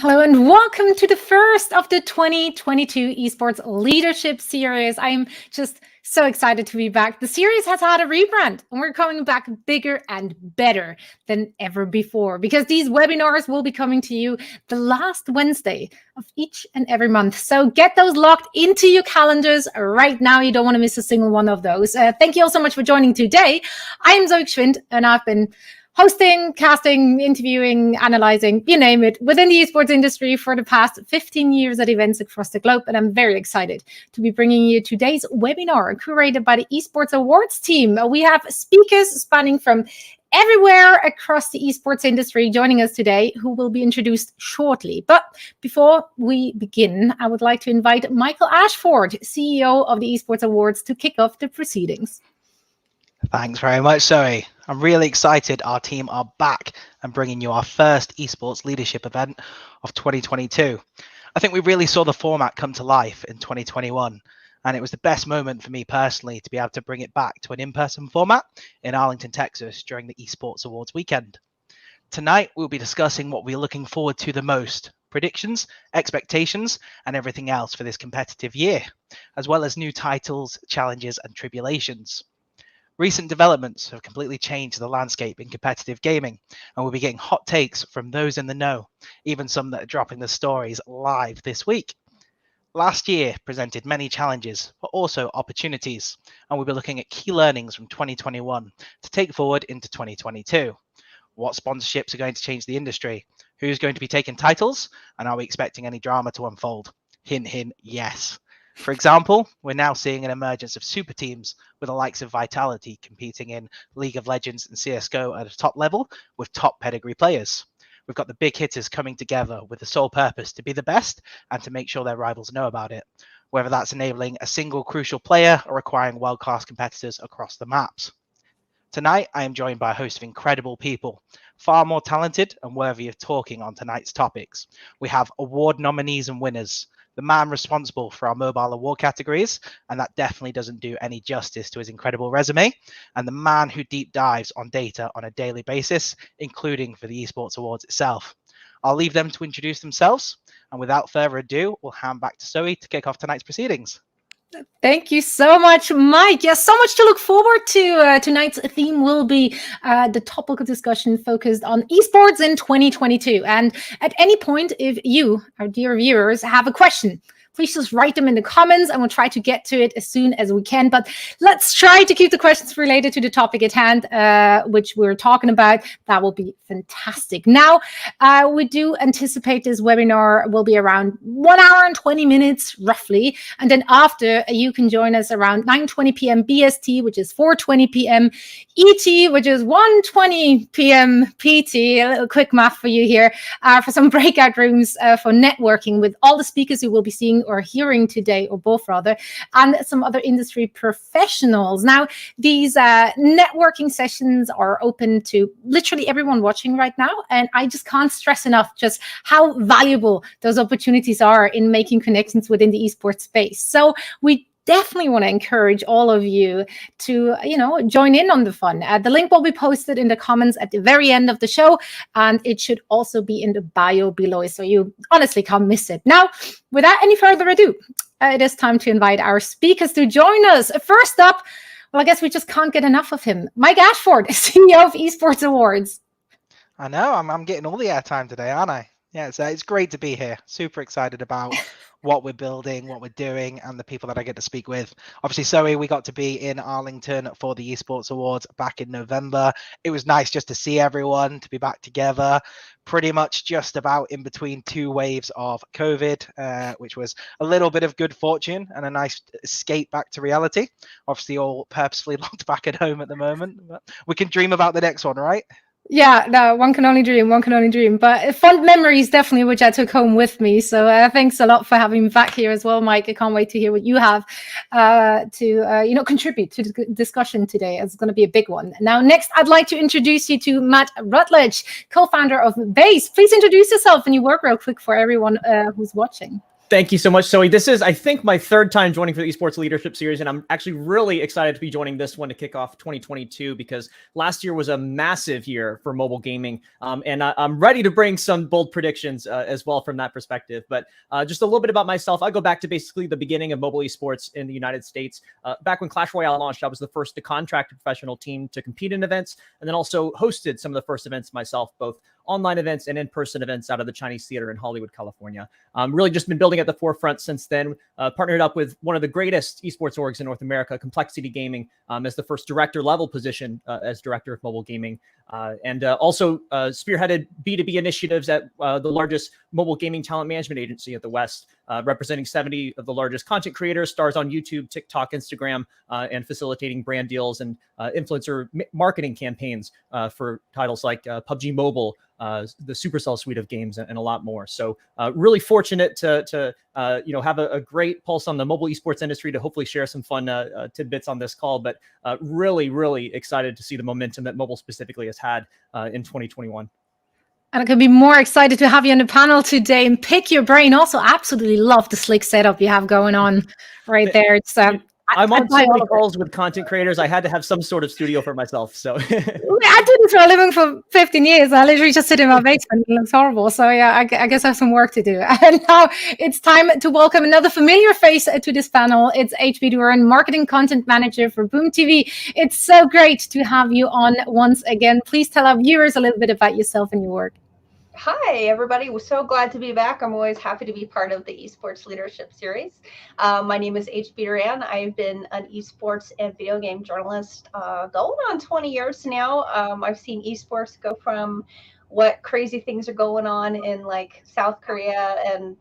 Hello and welcome to the first of the 2022 Esports Leadership Series. I'm just so excited to be back. The series has had a rebrand and we're coming back bigger and better than ever before because these webinars will be coming to you the last Wednesday of each and every month. So get those locked into your calendars right now. You don't want to miss a single one of those. Thank you all so much for joining today. I'm Soe Gschwind and I've been hosting, casting, interviewing, analyzing, you name it, within the esports industry for the past 15 years at events across the globe. And I'm very excited to be bringing you today's webinar curated by the Esports Awards team. We have speakers spanning from everywhere across the esports industry joining us today who will be introduced shortly. But before we begin, I would like to invite Michael Ashford, CEO of the Esports Awards, to kick off the proceedings. Thanks very much, Zoe. I'm really excited our team are back and bringing you our first esports leadership event of 2022. I think we really saw the format come to life in 2021, and it was the best moment for me personally to be able to bring it back to an in-person format in Arlington, Texas during the Esports Awards weekend. Tonight, we'll be discussing what we're looking forward to the most, predictions, expectations, and everything else for this competitive year, as well as new titles, challenges, and tribulations. Recent developments have completely changed the landscape in competitive gaming, and we'll be getting hot takes from those in the know, even some that are dropping the stories live this week. Last year presented many challenges, but also opportunities, and we'll be looking at key learnings from 2021 to take forward into 2022. What sponsorships are going to change the industry? Who's going to be taking titles? And are we expecting any drama to unfold? Hint, hint, yes. For example, we're now seeing an emergence of super teams with the likes of Vitality competing in League of Legends and CSGO at a top level with top pedigree players. We've got the big hitters coming together with the sole purpose to be the best and to make sure their rivals know about it, whether that's enabling a single crucial player or acquiring world-class competitors across the maps. Tonight, I am joined by a host of incredible people, far more talented and worthy of talking on tonight's topics. We have award nominees and winners, the man responsible for our mobile award categories, and that definitely doesn't do any justice to his incredible resume, and the man who deep dives on data on a daily basis, including for the Esports Awards itself. I'll leave them to introduce themselves, and without further ado, we'll hand back to Zoe to kick off tonight's proceedings. Thank you so much, Mike. Yes, so much to look forward to. Tonight's theme will be the topical discussion focused on esports in 2022. And at any point, if you, our dear viewers, have a question, please just write them in the comments and we'll try to get to it as soon as we can. But let's try to keep the questions related to the topic at hand, which we're talking about. That will be fantastic. Now, we do anticipate this webinar will be around 1 hour and 20 minutes, roughly. And then after, you can join us around 9:20 p.m. BST, which is 4:20 p.m. ET, which is 1:20 p.m. PT. A little quick math for you here, for some breakout rooms for networking with all the speakers you will be seeing or hearing today, or both rather, and some other industry professionals. Now, these networking sessions are open to literally everyone watching right now, and I just can't stress enough just how valuable those opportunities are in making connections within the esports space. So we definitely want to encourage all of you to, join in on the fun. The link will be posted in the comments at the very end of the show, and it should also be in the bio below, so you honestly can't miss it. Now, without any further ado, it is time to invite our speakers to join us. First up, well, I guess we just can't get enough of him. Mike Ashford, CEO of Esports Awards. I know, I'm getting all the airtime today, aren't I? Yeah, it's great to be here. Super excited about what we're building, what we're doing, and the people that I get to speak with. Obviously, Zoe, we got to be in Arlington for the Esports Awards back in November. It was nice just to see everyone, to be back together, pretty much just about in between two waves of COVID, which was a little bit of good fortune and a nice escape back to reality. Obviously, all purposefully locked back at home at the moment, but we can dream about the next one, right? Yeah, no, one can only dream. But fond memories, definitely, which I took home with me. So thanks a lot for having me back here as well, Mike. I can't wait to hear what you have to contribute to the discussion today. It's going to be a big one. Now, next, I'd like to introduce you to Matt Rutledge, co-founder of Bayz. Please introduce yourself and your work real quick for everyone who's watching. Thank you so much, Soe. This is, I think, my third time joining for the Esports Leadership Series, and I'm actually really excited to be joining this one to kick off 2022 because last year was a massive year for mobile gaming, and I'm ready to bring some bold predictions as well from that perspective. But just a little bit about myself. I go back to basically the beginning of mobile esports in the United States. Back when Clash Royale launched, I was the first to contract a professional team to compete in events, and then also hosted some of the first events myself, both online events and in-person events out of the Chinese Theater in Hollywood, California. Really just been building at the forefront since then. Partnered up with one of the greatest esports orgs in North America, Complexity Gaming, as the first director level position as director of mobile gaming. And also spearheaded B2B initiatives at the largest mobile gaming talent management agency at the West, representing 70 of the largest content creators, stars on YouTube, TikTok, Instagram, and facilitating brand deals and influencer marketing campaigns for titles like PUBG Mobile, the Supercell suite of games, and a lot more. So really fortunate to have a great pulse on the mobile esports industry to hopefully share some fun tidbits on this call. But really, really excited to see the momentum that mobile specifically has had in 2021. And I could be more excited to have you on the panel today and pick your brain. Also, absolutely love the slick setup you have going on right there. It's I'm on so many calls with content creators. I had to have some sort of studio for myself. So I did this for a living for 15 years. I literally just sit in my basement. It looks horrible. So yeah, I guess I have some work to do. And now it's time to welcome another familiar face to this panel. It's HP Duran, Marketing Content Manager for BoomTV. It's so great to have you on once again. Please tell our viewers a little bit about yourself and your work. Hi, everybody. We're so glad to be back. I'm always happy to be part of the Esports Leadership Series. My name is HP Duran. I've been an esports and video game journalist going on 20 years now. I've seen esports go from what crazy things are going on in like South Korea and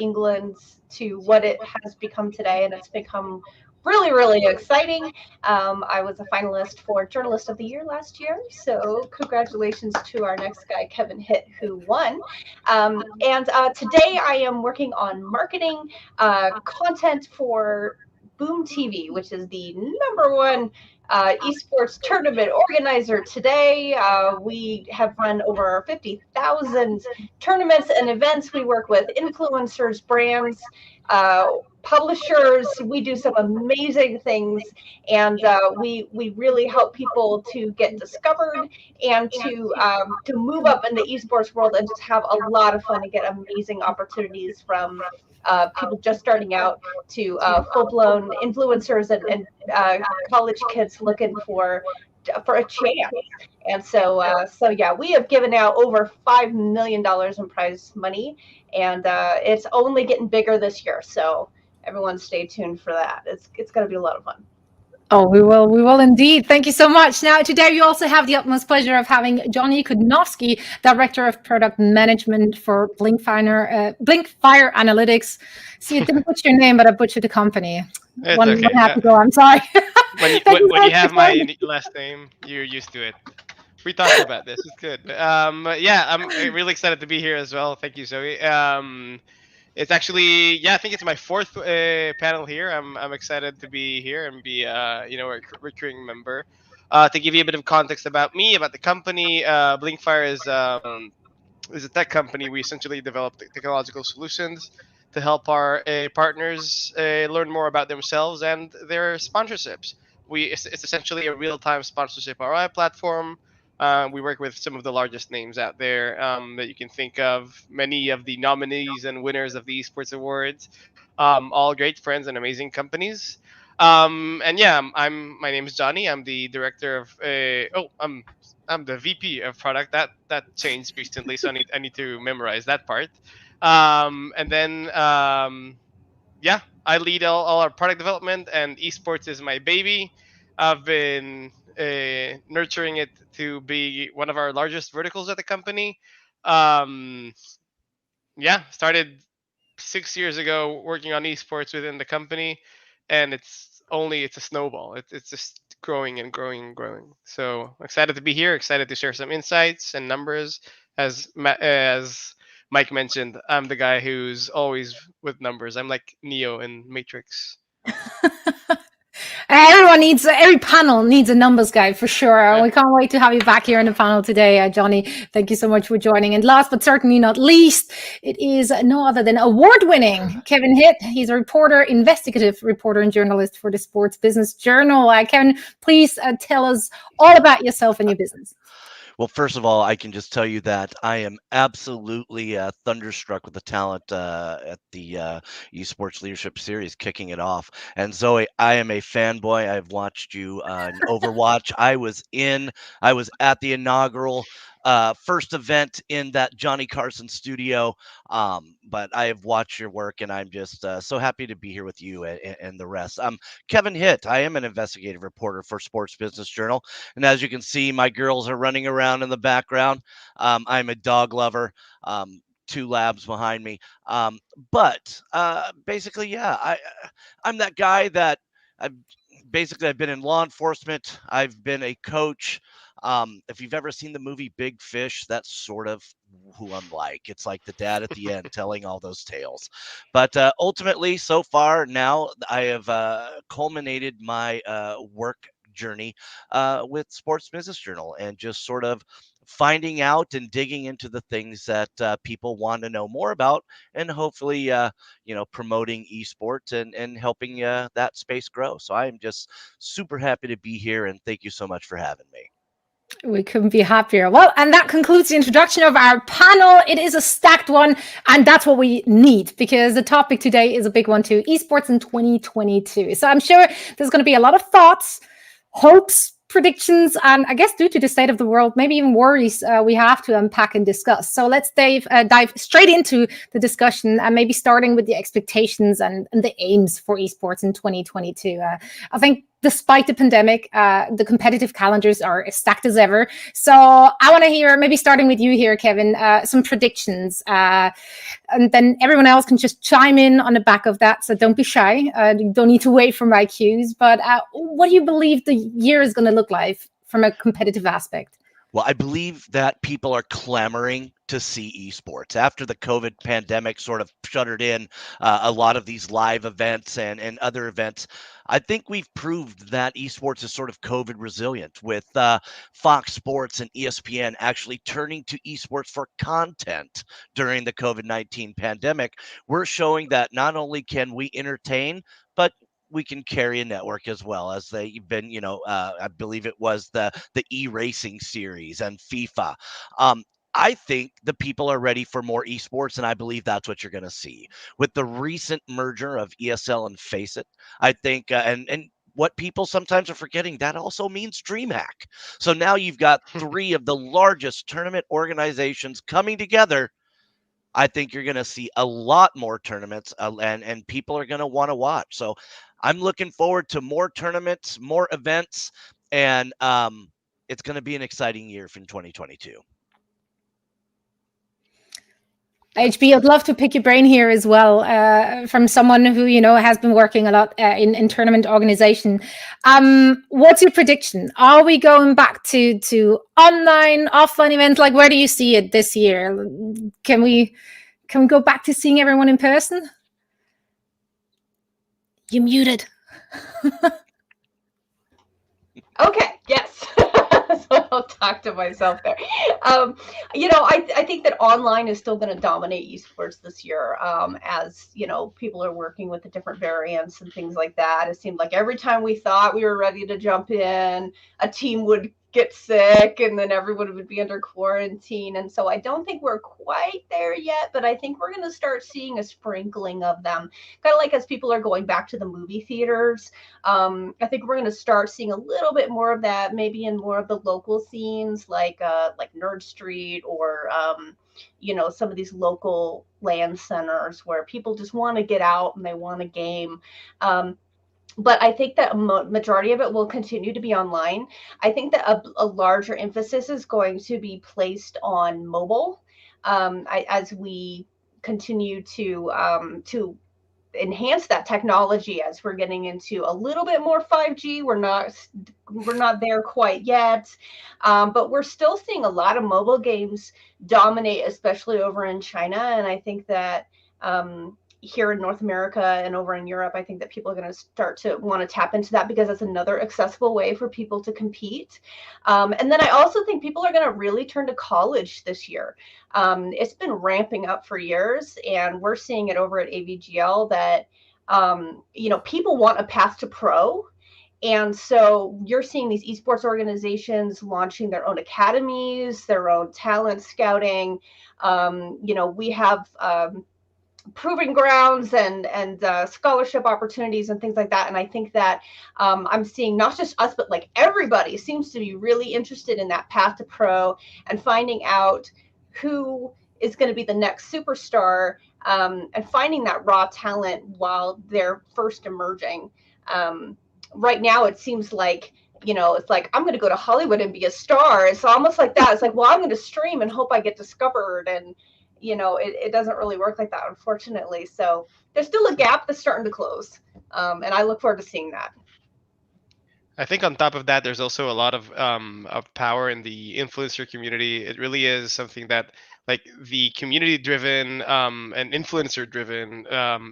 England to what it has become today, and it's become really, really exciting. I was a finalist for Journalist of the Year last year, so congratulations to our next guy, Kevin Hitt, who won. Today I am working on marketing content for BoomTV, which is the #1 esports tournament organizer today. We have run over 50,000 tournaments and events. We work with influencers, brands, publishers. We do some amazing things, and we really help people to get discovered and to move up in the esports world and just have a lot of fun and get amazing opportunities from people just starting out to full-blown influencers and college kids looking for a chance. And so yeah, we have given out over $5 million in prize money, and it's only getting bigger this year. So everyone stay tuned for that. It's going to be a lot of fun. Oh, we will indeed. Thank you so much. Now, today you also have the utmost pleasure of having Johnny Kutnowski, Director of Product Management for Blinkfire Analytics. See, I didn't butcher your name, but I butchered the company. It's one okay. have to go. I'm sorry. When you have my last name, you're used to it. We talked about this. It's good. Yeah, I'm really excited to be here as well. Thank you, Zoe. It's actually, yeah, I think it's my 4th panel here. I'm excited to be here and be a recurring member. To give you a bit of context about me, about the company, Blinkfire is a tech company. We essentially develop technological solutions to help our partners learn more about themselves and their sponsorships. It's essentially a real-time sponsorship ROI platform. We work with some of the largest names out there that you can think of, many of the nominees and winners of the Esports Awards, all great friends and amazing companies. And yeah, my name is Johnny. I'm the director of I'm the VP of product. That changed recently, so I need to memorize that part. And then yeah, I lead all our product development, and esports is my baby. I've been nurturing it to be one of our largest verticals at the company. Yeah, started 6 years ago working on esports within the company, and it's a snowball. It's just growing and growing and growing. So excited to be here. Excited to share some insights and numbers. As Mike mentioned, I'm the guy who's always with numbers. I'm like Neo in Matrix. everyone needs, every panel needs a numbers guy for sure. We can't wait to have you back here in the panel today, Johnny. Thank you so much for joining. And last but certainly not least, it is no other than award-winning Kevin Hitt. He's a reporter, investigative reporter and journalist for the Sports Business Journal. Kevin, please tell us all about yourself and your business. Well, first of all, I can just tell you that I am absolutely thunderstruck with the talent at the Esports Leadership Series kicking it off. And Zoe, I am a fanboy. I've watched you in Overwatch. I was at the inaugural first event in that Johnny Carson studio. But I have watched your work, and I'm just so happy to be here with you and the rest. Kevin Hitt. I am an investigative reporter for Sports Business Journal. And as you can see, my girls are running around in the background. I'm a dog lover. 2 labs behind me. But basically, yeah, I'm that guy that I've been in law enforcement. I've been a coach. If you've ever seen the movie Big Fish, that's sort of who I'm like. It's like the dad at the end telling all those tales. But ultimately, so far now, I have culminated my work journey with Sports Business Journal, and just sort of finding out and digging into the things that people want to know more about, and hopefully promoting esports and helping that space grow. So I am just super happy to be here, and thank you so much for having me. We couldn't be happier. Well, and that concludes the introduction of our panel. It is a stacked one, and that's what we need, because the topic today is a big one too, esports in 2022. So I'm sure there's going to be a lot of thoughts, hopes, predictions, and I guess due to the state of the world, maybe even worries we have to unpack and discuss. So let's dive straight into the discussion, and maybe starting with the expectations and the aims for esports in 2022. I think despite the pandemic, the competitive calendars are as stacked as ever. So I want to hear, maybe starting with you here, Kevin, some predictions. And then everyone else can just chime in on the back of that. So don't be shy. You don't need to wait for my cues. But what do you believe the year is going to look like from a competitive aspect? Well, I believe that people are clamoring to see esports after the COVID pandemic sort of shuttered in a lot of these live events and other events. I think we've proved that esports is sort of COVID resilient, with Fox Sports and ESPN actually turning to esports for content during the COVID-19 pandemic. We're showing that not only can we entertain, but we can carry a network as well, as they've been, I believe it was the e-racing series and FIFA. I think the people are ready for more esports, and I believe that's what you're going to see with the recent merger of ESL and Faceit. I think, and what people sometimes are forgetting, that also means DreamHack. So now you've got 3 of the largest tournament organizations coming together. I think you're going to see a lot more tournaments, and people are going to want to watch. So I'm looking forward to more tournaments, more events, and it's going to be an exciting year from 2022. HB, I'd love to pick your brain here as well, from someone who, has been working a lot in tournament organization. What's your prediction? Are we going back to online, offline events? Like, where do you see it this year? Can we go back to seeing everyone in person? You're muted. Okay, yes. So I'll talk to myself there. I think that online is still going to dominate esports this year, as, people are working with the different variants and things like that. It seemed like every time we thought we were ready to jump in, a team would get sick, and then everyone would be under quarantine. And so I don't think we're quite there yet, but I think we're going to start seeing a sprinkling of them, kind of like as people are going back to the movie theaters. I think we're going to start seeing a little bit more of that, maybe in more of the local scenes, like Nerd Street, or some of these local LAN centers where people just want to get out and they want a game. But I think that a majority of it will continue to be online. I think that a larger emphasis is going to be placed on mobile, as we continue to enhance that technology, as we're getting into a little bit more 5G. We're not there quite yet, but we're still seeing a lot of mobile games dominate, especially over in China. And I think that here in North America and over in Europe, I think that people are going to start to want to tap into that because it's another accessible way for people to compete. And then I also think people are going to really turn to college this year. It's been ramping up for years, and we're seeing it over at AVGL that, people want a path to pro. And so you're seeing these esports organizations launching their own academies, their own talent scouting. We have proving grounds and scholarship opportunities and things like that. And I think that I'm seeing not just us, but like everybody seems to be really interested in that path to pro and finding out who is going to be the next superstar, and finding that raw talent while they're first emerging. Right now, it seems like, it's like, I'm going to go to Hollywood and be a star. It's almost like that. It's like, well, I'm going to stream and hope I get discovered. And, it doesn't really work like that, unfortunately. So there's still a gap that's starting to close. And I look forward to seeing that. I think on top of that, there's also a lot of power in the influencer community. It really is something that, like, the community-driven and influencer-driven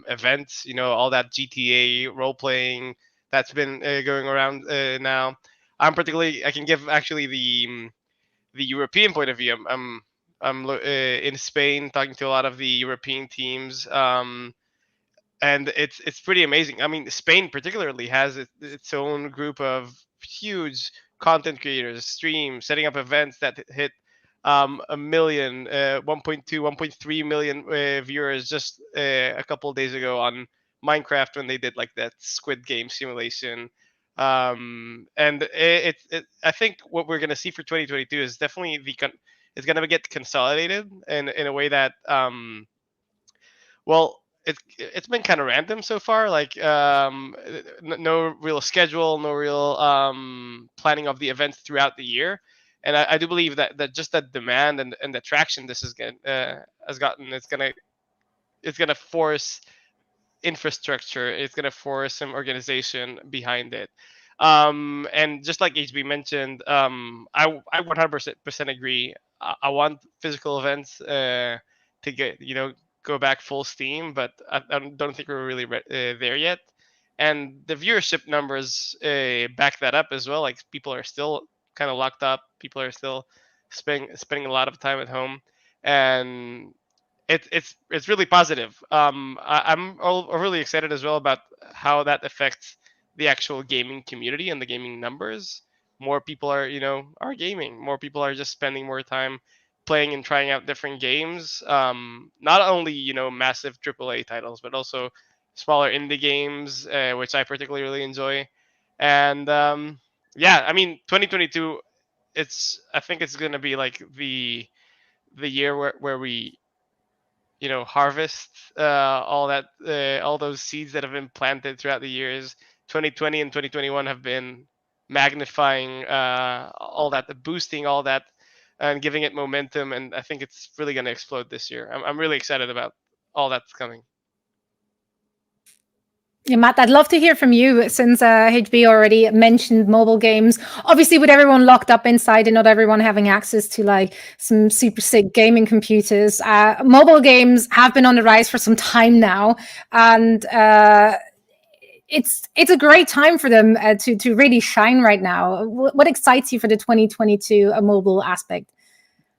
events, all that GTA role-playing that's been going around now. I can give actually the European point of view. I'm in Spain talking to a lot of the European teams. And it's pretty amazing. I mean, Spain particularly has its own group of huge content creators, streams, setting up events that hit a million, 1.2, 1.3 million viewers just a couple of days ago on Minecraft when they did like that Squid Game simulation. And I think what we're gonna see for 2022 is definitely it's gonna get consolidated in a way that it's been kind of random so far. Like no real schedule, no real planning of the events throughout the year. And I do believe that just that demand and the traction this has gotten, it's gonna force infrastructure. It's gonna force some organization behind it. And just like HB mentioned, I 100% agree. I want physical events to get go back full steam, but I don't think we're really there yet. And the viewership numbers back that up as well. Like, people are still kind of locked up. People are still spending a lot of time at home, and it's really positive. I'm really excited as well about how that affects the actual gaming community and the gaming numbers. More people are gaming. More people are just spending more time playing and trying out different games. Not only massive AAA titles, but also smaller indie games, which I particularly really enjoy. And I mean, 2022, I think it's gonna be like the year where we harvest all those seeds that have been planted throughout the years. 2020 and 2021 have been magnifying all that, boosting all that, and giving it momentum. And I think it's really going to explode this year. I'm really excited about all that's coming. Yeah, Matt, I'd love to hear from you, since HB already mentioned mobile games. Obviously, with everyone locked up inside and not everyone having access to like some super sick gaming computers, mobile games have been on the rise for some time now, and it's a great time for them to really shine right now. What excites you for the 2022 mobile aspect?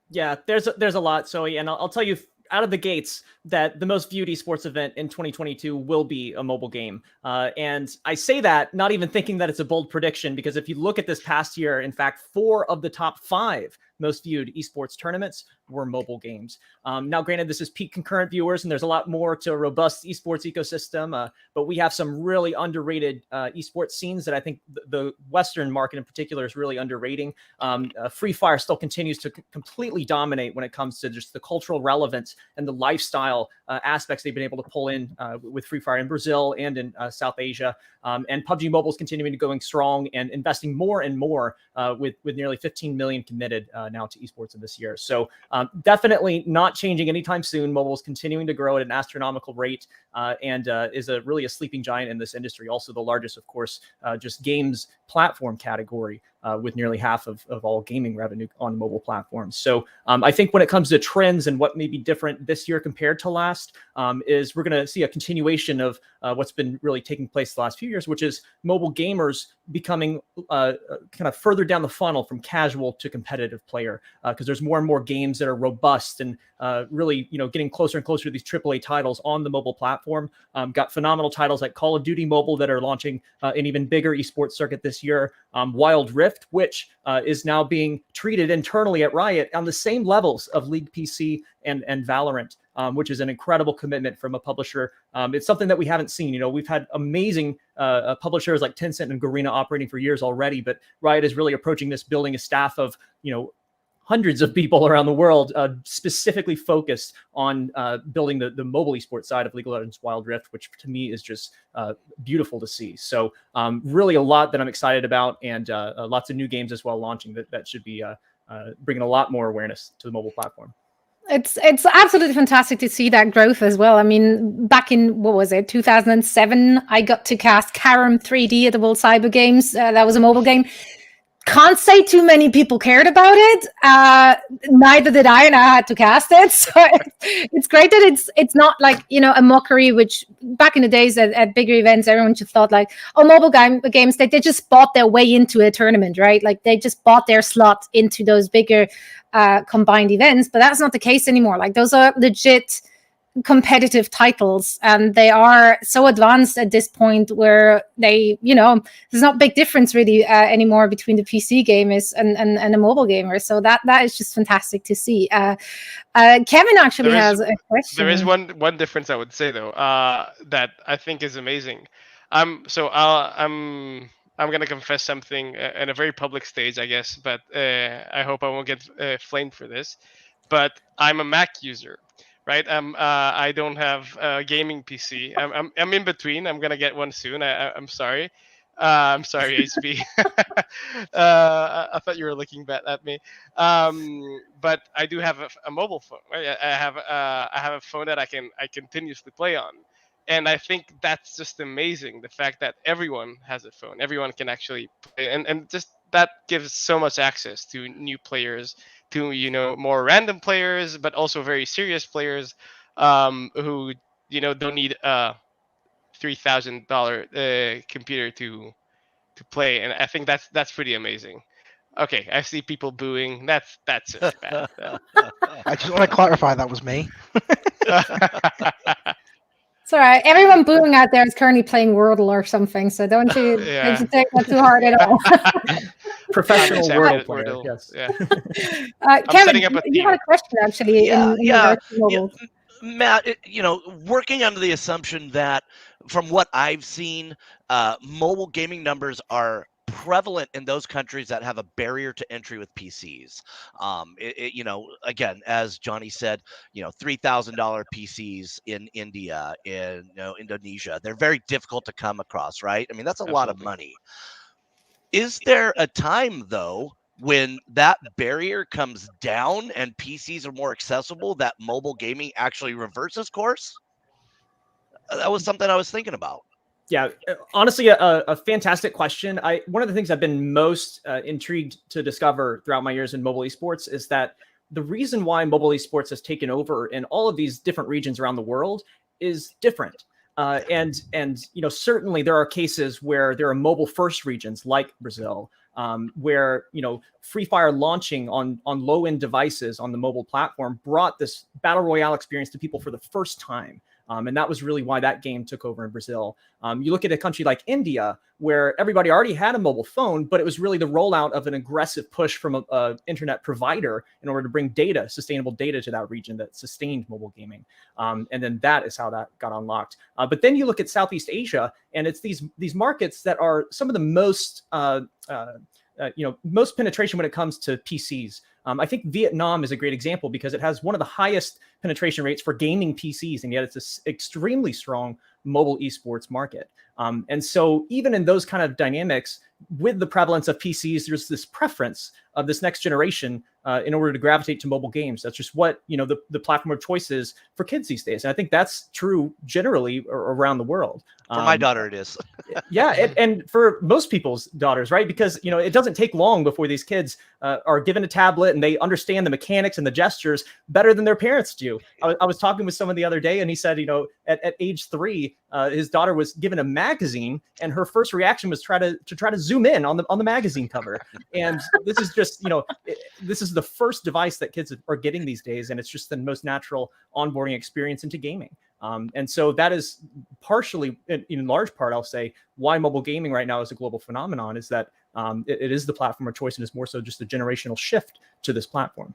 Yeah, there's a lot, Soe, and I'll tell you out of the gates that the most viewed esports event in 2022 will be a mobile game. And I say that not even thinking that it's a bold prediction, because if you look at this past year, in fact, 4 of the top 5 most viewed esports tournaments were mobile games. Now, granted, this is peak concurrent viewers, and there's a lot more to a robust esports ecosystem, but we have some really underrated esports scenes that I think the Western market in particular is really underrating. Free Fire still continues to completely dominate when it comes to just the cultural relevance and the lifestyle aspects they've been able to pull in with Free Fire in Brazil and in South Asia. And PUBG Mobile is continuing to going strong and investing more and more with nearly 15 million committed now to esports in this year. So definitely not changing anytime soon. Mobile is continuing to grow at an astronomical rate and is really a sleeping giant in this industry. Also the largest, of course, just games platform category with nearly half of all gaming revenue on mobile platforms. So I think when it comes to trends and what may be different this year compared to last, is we're going to see a continuation of what's been really taking place the last few years, which is mobile gamers becoming kind of further down the funnel from casual to competitive player, because there's more and more games that are robust and really, getting closer and closer to these AAA titles on the mobile platform. Got phenomenal titles like Call of Duty Mobile that are launching an even bigger esports circuit this year. Wild Rift, which is now being treated internally at Riot on the same levels of League PC and Valorant, which is an incredible commitment from a publisher. It's something that we haven't seen. We've had amazing publishers like Tencent and Garena operating for years already, but Riot is really approaching this, building a staff of, hundreds of people around the world, specifically focused on building the mobile esports side of League of Legends Wild Rift, which to me is just beautiful to see. So really a lot that I'm excited about, and lots of new games as well launching that should be bringing a lot more awareness to the mobile platform. It's absolutely fantastic to see that growth as well. I mean, back in, 2007, I got to cast Karam 3D at the World Cyber Games. That was a mobile game. Can't say too many people cared about it. Neither did I, and I had to cast it. So it's great that it's not like, a mockery, which back in the days at bigger events, everyone just thought like, oh, mobile games, they just bought their way into a tournament, right? Like they just bought their slot into those bigger combined events. But that's not the case anymore. Like those are legit competitive titles, and they are so advanced at this point where they, there's not big difference really anymore between the PC gamers and the mobile gamers. So that is just fantastic to see. Kevin actually has a question. There is one difference I would say though, that I think is amazing. I'm gonna confess something in a very public stage, I guess, but I hope I won't get flamed for this. But I'm a Mac user. Right, I don't have a gaming PC. I'm in between. I'm gonna get one soon. I'm sorry. I'm sorry, HB. I thought you were looking back at me. But I do have a mobile phone. Right? I have a phone that I continuously play on, and I think that's just amazing. The fact that everyone has a phone, everyone can actually play, and just that gives so much access to new players, to more random players, but also very serious players who don't need a $3,000 computer to play. And I think that's pretty amazing. Okay, I see people booing. That's just bad. I just want to clarify that was me. It's all right. Everyone booing out there is currently playing Wordle or something, so don't you take that too hard at all. Professional Wordle player, yes. Yeah. Kevin, you had a question actually. Yeah. Matt, working under the assumption that from what I've seen, mobile gaming numbers are prevalent in those countries that have a barrier to entry with PCs. Again, as Johnny said, $3,000 PCs in India, in Indonesia, they're very difficult to come across, right? I mean, that's a lot of money. Is there a time though when that barrier comes down and PCs are more accessible that mobile gaming actually reverses course? That was something I was thinking about. Yeah, honestly, a fantastic question. One of the things I've been most intrigued to discover throughout my years in mobile esports is that the reason why mobile esports has taken over in all of these different regions around the world is different. And certainly there are cases where there are mobile first regions like Brazil, where Free Fire launching on low end devices on the mobile platform brought this battle royale experience to people for the first time. And that was really why that game took over in Brazil. You look at a country like India, where everybody already had a mobile phone, but it was really the rollout of an aggressive push from an internet provider in order to bring sustainable data to that region that sustained mobile gaming. And then that is how that got unlocked. But then you look at Southeast Asia, and it's these markets that are some of the most most penetration when it comes to PCs. I think Vietnam is a great example because it has one of the highest penetration rates for gaming PCs, and yet it's an extremely strong mobile esports market. And so even in those kind of dynamics, with the prevalence of PCs, there's this preference of this next generation in order to gravitate to mobile games. That's just what, the platform of choice is for kids these days. And I think that's true generally around the world. For my daughter, it is. Yeah, and for most people's daughters, right? Because, it doesn't take long before these kids are given a tablet and they understand the mechanics and the gestures better than their parents do. I was talking with someone the other day, and he said, at age 3, his daughter was given a magazine, and her first reaction was to try to zoom in on the magazine cover. And this is just, this is the first device that kids are getting these days, and it's just the most natural onboarding experience into gaming. And so that is partially, in large part, I'll say, why mobile gaming right now is a global phenomenon, is that it is the platform of choice, and it's more so just a generational shift to this platform.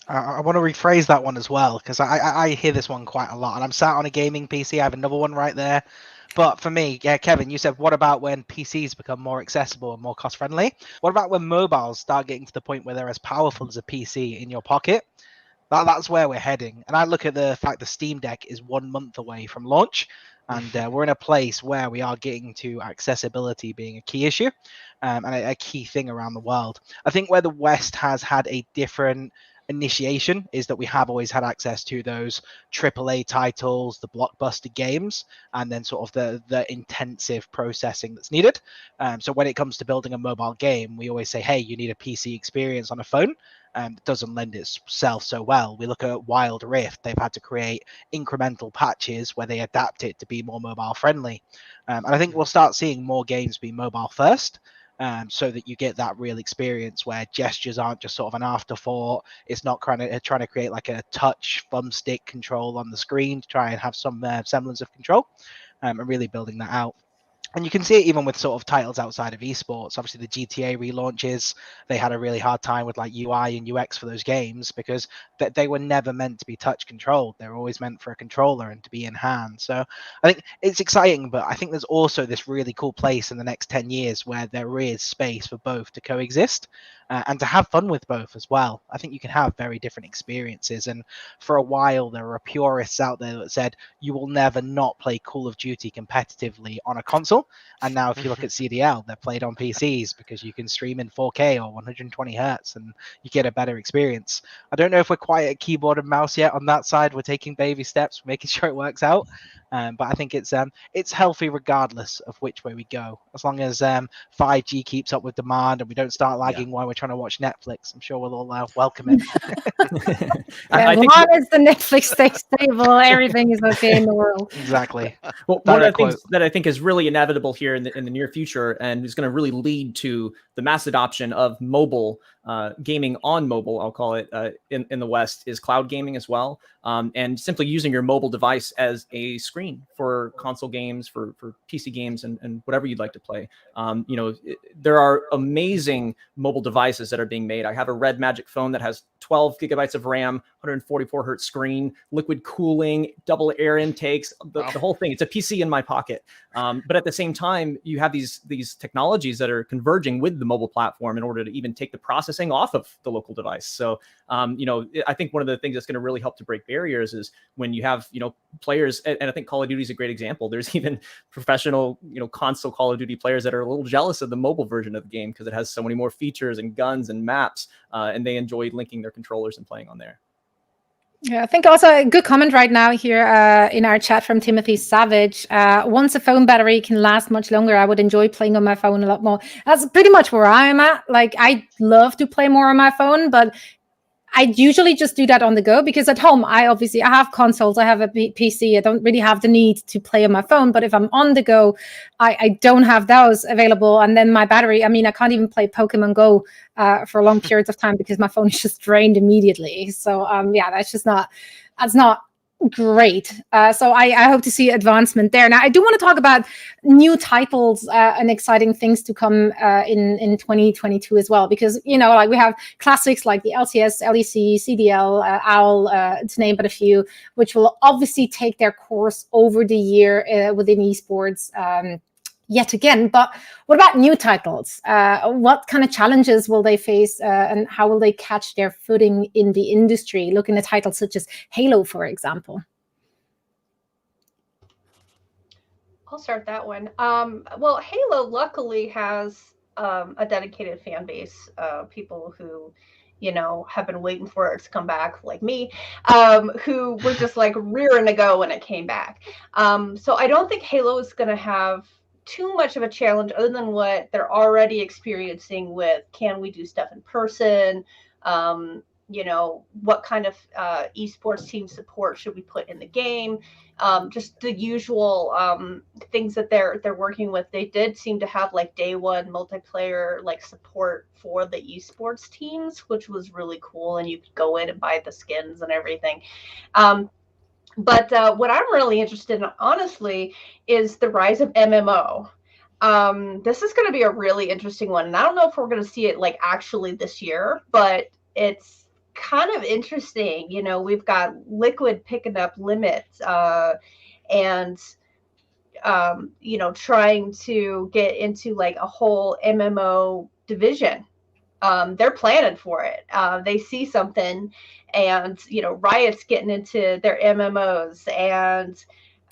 I want to rephrase that one as well, because I hear this one quite a lot, and I'm sat on a gaming PC. I have another one right there. But for me, yeah, Kevin, you said, what about when PCs become more accessible and more cost friendly? What about when mobiles start getting to the point where they're as powerful as a PC in your pocket? That's where we're heading. And I look at the fact the Steam Deck is 1 month away from launch, and we're in a place where we are getting to accessibility being a key issue and a key thing around the world. I think where the West has had a different initiation is that we have always had access to those AAA titles, the blockbuster games, and then sort of the intensive processing that's needed. So when it comes to building a mobile game, we always say, hey, you need a PC experience on a phone. It doesn't lend itself so well. We look at Wild Rift. They've had to create incremental patches where they adapt it to be more mobile friendly. And I think we'll start seeing more games be mobile first. So that you get that real experience where gestures aren't just sort of an afterthought. It's not trying to create like a touch thumbstick control on the screen to try and have some semblance of control, and really building that out. And you can see it even with sort of titles outside of esports. Obviously, the GTA relaunches, they had a really hard time with like UI and UX for those games because they were never meant to be touch controlled. They were always meant for a controller and to be in hand. So I think it's exciting, but I think there's also this really cool place in the next 10 years where there is space for both to coexist and to have fun with both as well. I think you can have very different experiences. And for a while, there were purists out there that said, you will never not play Call of Duty competitively on a console. And now if you look at CDL, they're played on PCs because you can stream in 4K or 120 hertz and you get a better experience. I don't know if we're quite at keyboard and mouse yet on that side. We're taking baby steps, making sure it works out. But I think it's healthy regardless of which way we go. As long as 5G keeps up with demand and we don't start lagging while we're trying to watch Netflix, I'm sure we'll all welcome it. As long as the Netflix stays stable, everything is okay in the world. Exactly. Well, one of the things that I think is really inevitable here in the near future, and is going to really lead to the mass adoption of mobile gaming on mobile, I'll call it, in the West, is cloud gaming as well. And simply using your mobile device as a screen for console games, for PC games, and whatever you'd like to play. There are amazing mobile devices that are being made. I have a Red Magic phone that has 12 gigabytes of RAM, 144 hertz screen, liquid cooling, double air intakes, the whole thing. It's a PC in my pocket. But at the same time, you have these technologies that are converging with the mobile platform in order to even take the processing off of the local device. So, I think one of the things that's going to really help to break barriers is when you have, players, and I think Call of Duty is a great example. There's even professional, console Call of Duty players that are a little jealous of the mobile version of the game because it has so many more features and guns and maps, and they enjoy linking their controllers and playing on there. Yeah, I think also a good comment right now here in our chat from Timothy Savage. Once a phone battery can last much longer, I would enjoy playing on my phone a lot more. That's pretty much where I'm at. Like, I love to play more on my phone, but I usually just do that on the go because at home, I have consoles, I have a PC. I don't really have the need to play on my phone. But if I'm on the go, I don't have those available. And then my battery, I can't even play Pokemon Go for long periods of time because my phone is just drained immediately. So that's not great. So I hope to see advancement there. Now, I do want to talk about new titles and exciting things to come in 2022 as well, because, we have classics like the LCS, LEC, CDL, OWL, to name but a few, which will obviously take their course over the year within esports. Yet again, but what about new titles? What kind of challenges will they face and how will they catch their footing in the industry? Looking at titles such as Halo, for example. I'll start that one. Well, Halo luckily has a dedicated fan base, people who, have been waiting for it to come back, like me, who were just like rearing to go when it came back. So I don't think Halo is going to have too much of a challenge other than what they're already experiencing with, can we do stuff in person? What kind of esports team support should we put in the game? Just the usual things that they're working with. They did seem to have like day one multiplayer like support for the esports teams, which was really cool, and you could go in and buy the skins and everything. But what I'm really interested in, honestly, is the rise of MMO. This is going to be a really interesting one, and I don't know if we're going to see it like actually this year, but it's kind of interesting. We've got Liquid picking up Limits, and trying to get into like a whole MMO division. They're planning for it. They see something, and Riot's getting into their MMOs, and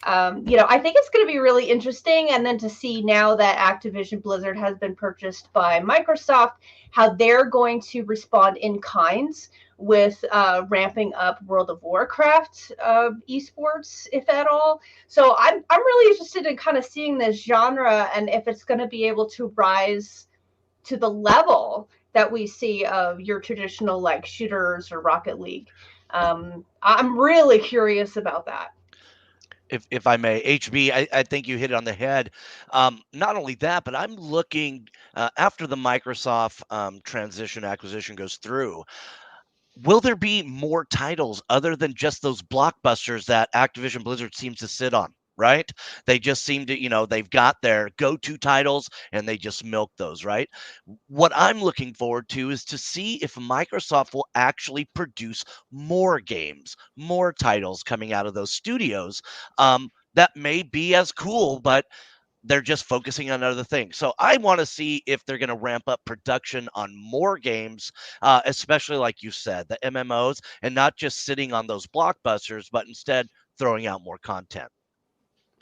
I think it's going to be really interesting. And then to see now that Activision Blizzard has been purchased by Microsoft, how they're going to respond in kinds with ramping up World of Warcraft esports, if at all. So I'm really interested in kind of seeing this genre and if it's going to be able to rise to the level that we see of your traditional like shooters or Rocket League. I'm really curious about that. If I may, HB, I think you hit it on the head. Not only that, but I'm looking after the Microsoft transition acquisition goes through. Will there be more titles other than just those blockbusters that Activision Blizzard seems to sit on? Right? They just seem to, they've got their go-to titles and they just milk those, right? What I'm looking forward to is to see if Microsoft will actually produce more games, more titles coming out of those studios that may be as cool, but they're just focusing on other things. So I want to see if they're going to ramp up production on more games, especially like you said, the MMOs, and not just sitting on those blockbusters, but instead throwing out more content.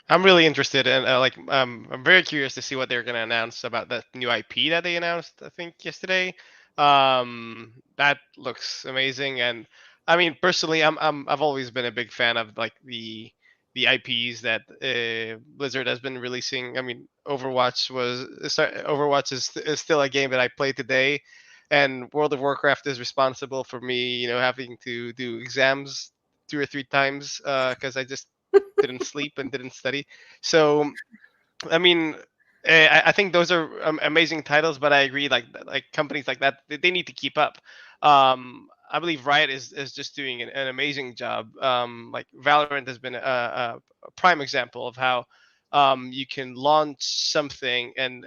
I'm really interested in I'm very curious to see what they're going to announce about that new IP that they announced, I think yesterday. That looks amazing, and I mean personally, I've always been a big fan of like the IPs that Blizzard has been releasing. I mean, Overwatch is still a game that I play today, and World of Warcraft is responsible for me, having to do exams 2 or 3 times because I just didn't sleep and didn't study. So, I mean, I think those are amazing titles, but I agree, like companies like that, they need to keep up. I believe Riot is just doing an amazing job. Like Valorant has been a prime example of how you can launch something and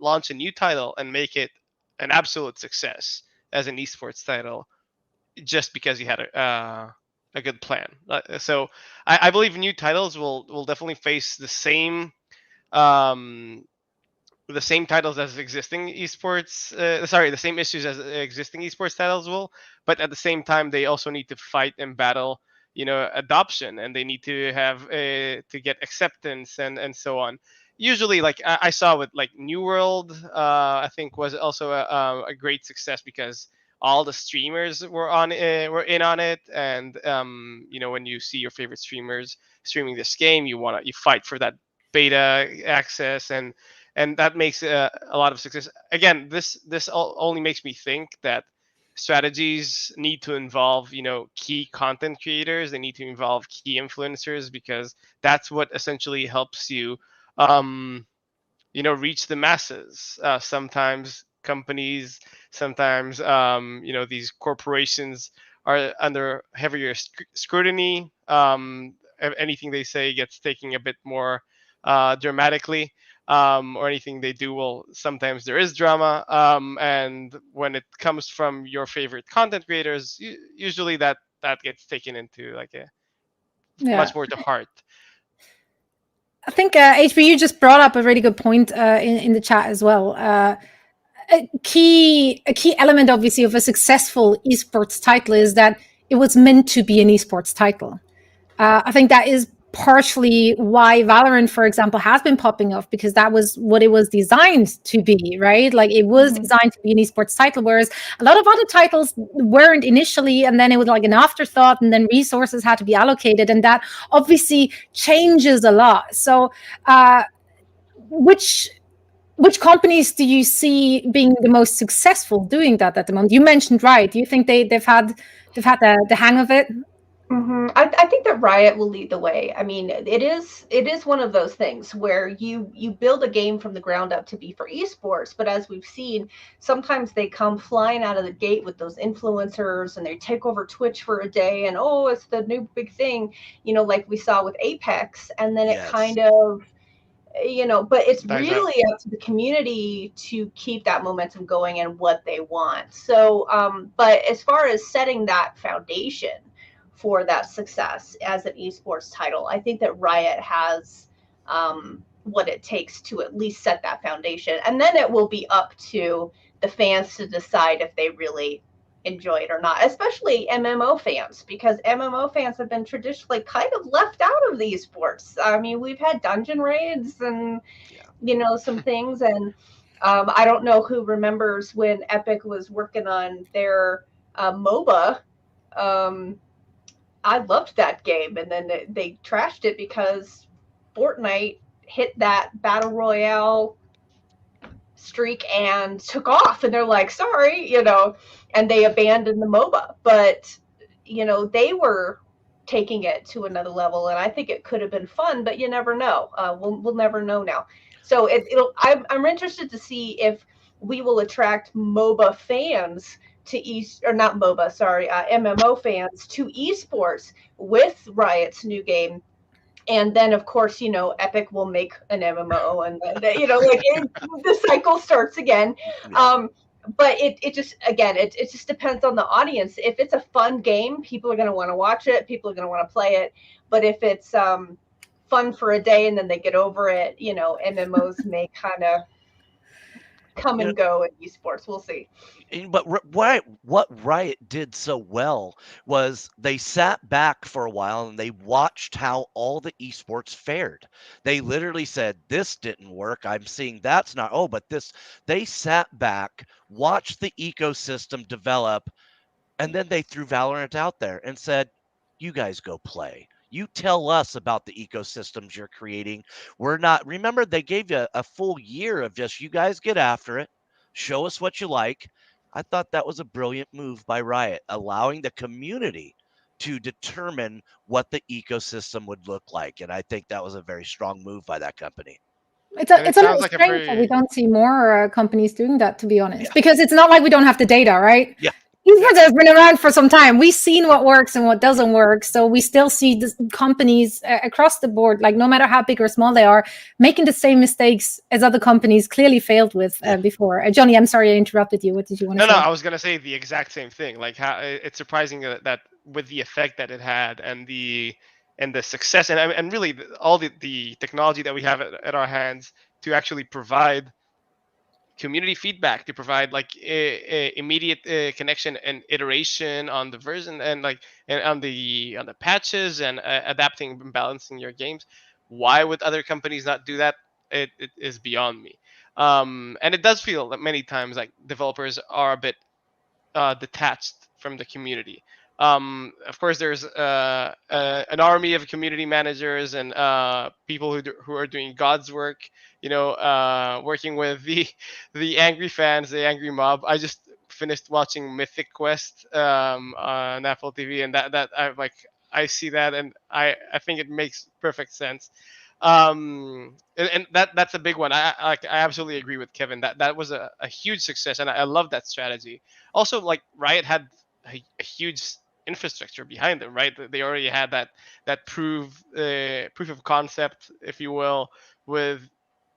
launch a new title and make it an absolute success as an esports title just because you had a good plan. So I believe new titles will definitely face the same titles as existing esports. The same issues as existing esports titles will. But at the same time, they also need to fight and battle, adoption, and they need to have to get acceptance and so on. Usually, like I saw with like New World, I think was also a great success because all the streamers were in on it, and when you see your favorite streamers streaming this game, you fight for that beta access, and that makes a lot of success. Again, this only makes me think that strategies need to involve key content creators. They need to involve key influencers because that's what essentially helps you reach the masses. Sometimes companies, sometimes these corporations are under heavier scrutiny. Anything they say gets taken a bit more dramatically, or anything they do, well, sometimes there is drama. And when it comes from your favorite content creators, usually that gets taken into like a much more to heart. I think HB, you just brought up a really good point in the chat as well. A key element, obviously, of a successful esports title is that it was meant to be an esports title. I think that is partially why Valorant, for example, has been popping off, because that was what it was designed to be, right? Like it was designed to be an esports title, whereas a lot of other titles weren't initially, and then it was like an afterthought, and then resources had to be allocated, and that obviously changes a lot. So which companies do you see being the most successful doing that at the moment? You mentioned Riot. Do you think they've had the hang of it? I think that Riot will lead the way. I mean, it is one of those things where you build a game from the ground up to be for esports, but as we've seen, sometimes they come flying out of the gate with those influencers, and they take over Twitch for a day, and oh, it's the new big thing, like we saw with Apex, and then it kind of, but it's really up to the community to keep that momentum going and what they want. So, but as far as setting that foundation for that success as an esports title, I think that Riot has what it takes to at least set that foundation. And then it will be up to the fans to decide if they really enjoy it or not, especially MMO fans, because MMO fans have been traditionally kind of left out of the esports. I mean, we've had dungeon raids and, some things. And I don't know who remembers when Epic was working on their MOBA. I loved that game, and then they trashed it because Fortnite hit that battle royale streak and took off, and they're like, sorry, and they abandoned the MOBA. But they were taking it to another level, and I think it could have been fun, but you never know. We'll never know now. So I'm interested to see if we will attract MOBA fans to MMO fans to esports with Riot's new game. And then, of course, Epic will make an MMO, and the cycle starts again. But it just depends on the audience. If it's a fun game, people are going to want to watch it. People are going to want to play it. But if it's fun for a day and then they get over it, MMOs may kind of come and go in esports. We'll see. But what Riot did so well was they sat back for a while and they watched how all the esports fared. They literally said, this didn't work. I'm seeing that's not. Oh, but this. They sat back, watched the ecosystem develop, and then they threw Valorant out there and said, you guys go play. You tell us about the ecosystems you're creating. We're not. Remember, they gave you a full year of just, you guys get after it. Show us what you like. I thought that was a brilliant move by Riot, allowing the community to determine what the ecosystem would look like. And I think that was a very strong move by that company. It's a little strange that we don't see more companies doing that, to be honest, because it's not like we don't have the data, right? Yeah. Esports has been around for some time. We've seen what works and what doesn't work. So we still see companies across the board, like no matter how big or small they are, making the same mistakes as other companies clearly failed with before. Johnny, I'm sorry I interrupted you. What did you want to say? No, I was going to say the exact same thing. Like how it's surprising that with the effect that it had and the success and really all the technology that we have at our hands to actually provide community feedback, to provide like immediate connection and iteration on the version and on the patches and adapting and balancing your games. Why would other companies not do that? It is beyond me. And it does feel that many times like developers are a bit detached from the community. Of course, there's an army of community managers and people who are doing God's work. Working with the angry fans, the angry mob. I just finished watching Mythic Quest on Apple TV, and that I see that, and I think it makes perfect sense. And that's a big one. I absolutely agree with Kevin. That was a huge success, and I love that strategy. Also, like Riot had a huge infrastructure behind them, right? They already had that proof of concept, if you will, with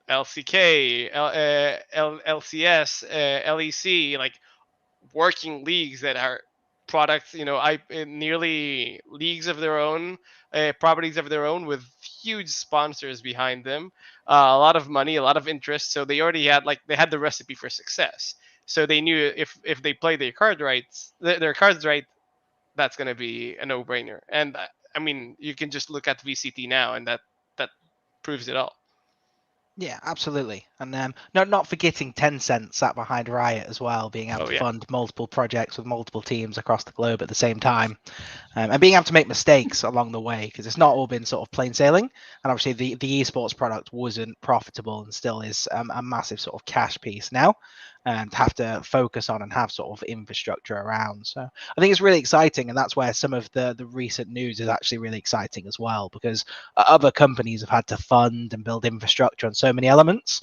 LCK, LCS, LEC, like working leagues that are products, nearly leagues of their own, properties of their own with huge sponsors behind them, a lot of money, a lot of interest. So they already had they had the recipe for success. So they knew if they play their cards right, that's going to be a no-brainer. And I mean, you can just look at VCT now, and that proves it all. Yeah, absolutely. And not forgetting Tencent sat behind Riot as well, being able to fund multiple projects with multiple teams across the globe at the same time, and being able to make mistakes along the way, because it's not all been sort of plain sailing. And obviously the esports product wasn't profitable and still is a massive sort of cash piece now, to have to focus on and have sort of infrastructure around. So I think it's really exciting, and that's where some of the recent news is actually really exciting as well, because other companies have had to fund and build infrastructure on so many elements,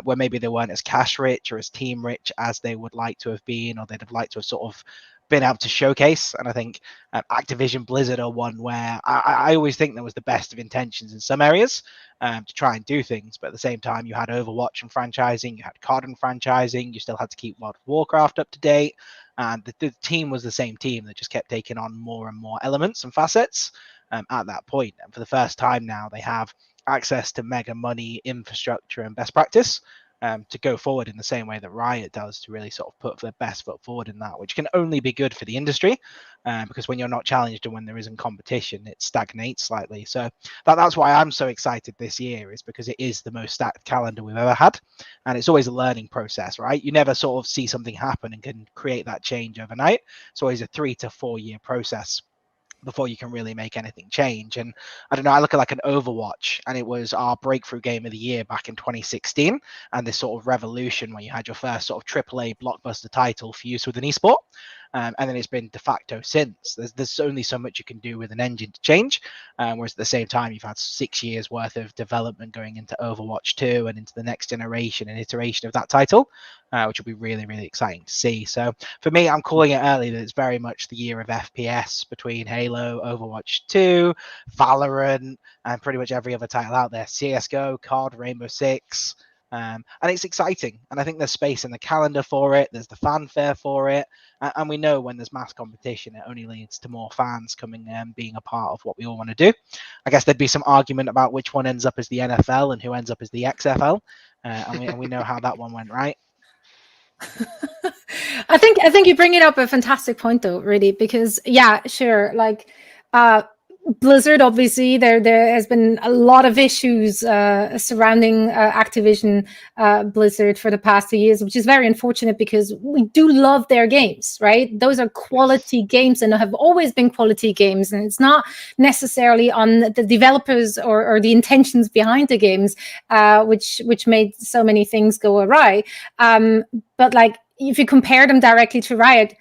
where maybe they weren't as cash rich or as team rich as they would like to have been, or they'd have liked to have sort of been able to showcase. And I think Activision Blizzard are one where I always think there was the best of intentions in some areas, to try and do things, but at the same time you had Overwatch and franchising, you had COD and franchising, you still had to keep World of Warcraft up to date, and the team was the same team that just kept taking on more and more elements and facets at that point. And for the first time now, they have access to mega money, infrastructure, and best practice, to go forward in the same way that Riot does, to really sort of put their best foot forward in that, which can only be good for the industry, because when you're not challenged and when there isn't competition, it stagnates slightly. So that's why I'm so excited this year, is because it is the most stacked calendar we've ever had, and it's always a learning process, right? You never sort of see something happen and can create that change overnight. It's always a 3 to 4 year process before you can really make anything change. And I don't know, I look at like an Overwatch, and it was our breakthrough game of the year back in 2016, and this sort of revolution where you had your first sort of AAA blockbuster title for use with an esport, and then it's been de facto since. There's only so much you can do with an engine to change, whereas at the same time you've had 6 years worth of development going into Overwatch 2 and into the next generation and iteration of that title, which will be really, really exciting to see. So for me, I'm calling it early that it's very much the year of FPS between Halo, Overwatch 2, Valorant, and pretty much every other title out there, CSGO, COD, Rainbow Six. And it's exciting, and I think there's space in the calendar for it, there's the fanfare for it, and we know when there's mass competition, it only leads to more fans coming and being a part of what we all want to do. I guess there'd be some argument about which one ends up as the NFL and who ends up as the XFL, and we know how that one went, right? I think you bring it up a fantastic point, though, really, because yeah, sure, like Blizzard, obviously, there has been a lot of issues surrounding Activision Blizzard for the past 2 years, which is very unfortunate because we do love their games, right? Those are quality games and have always been quality games, and it's not necessarily on the developers or the intentions behind the games, which made so many things go awry. But like, if you compare them directly to Riot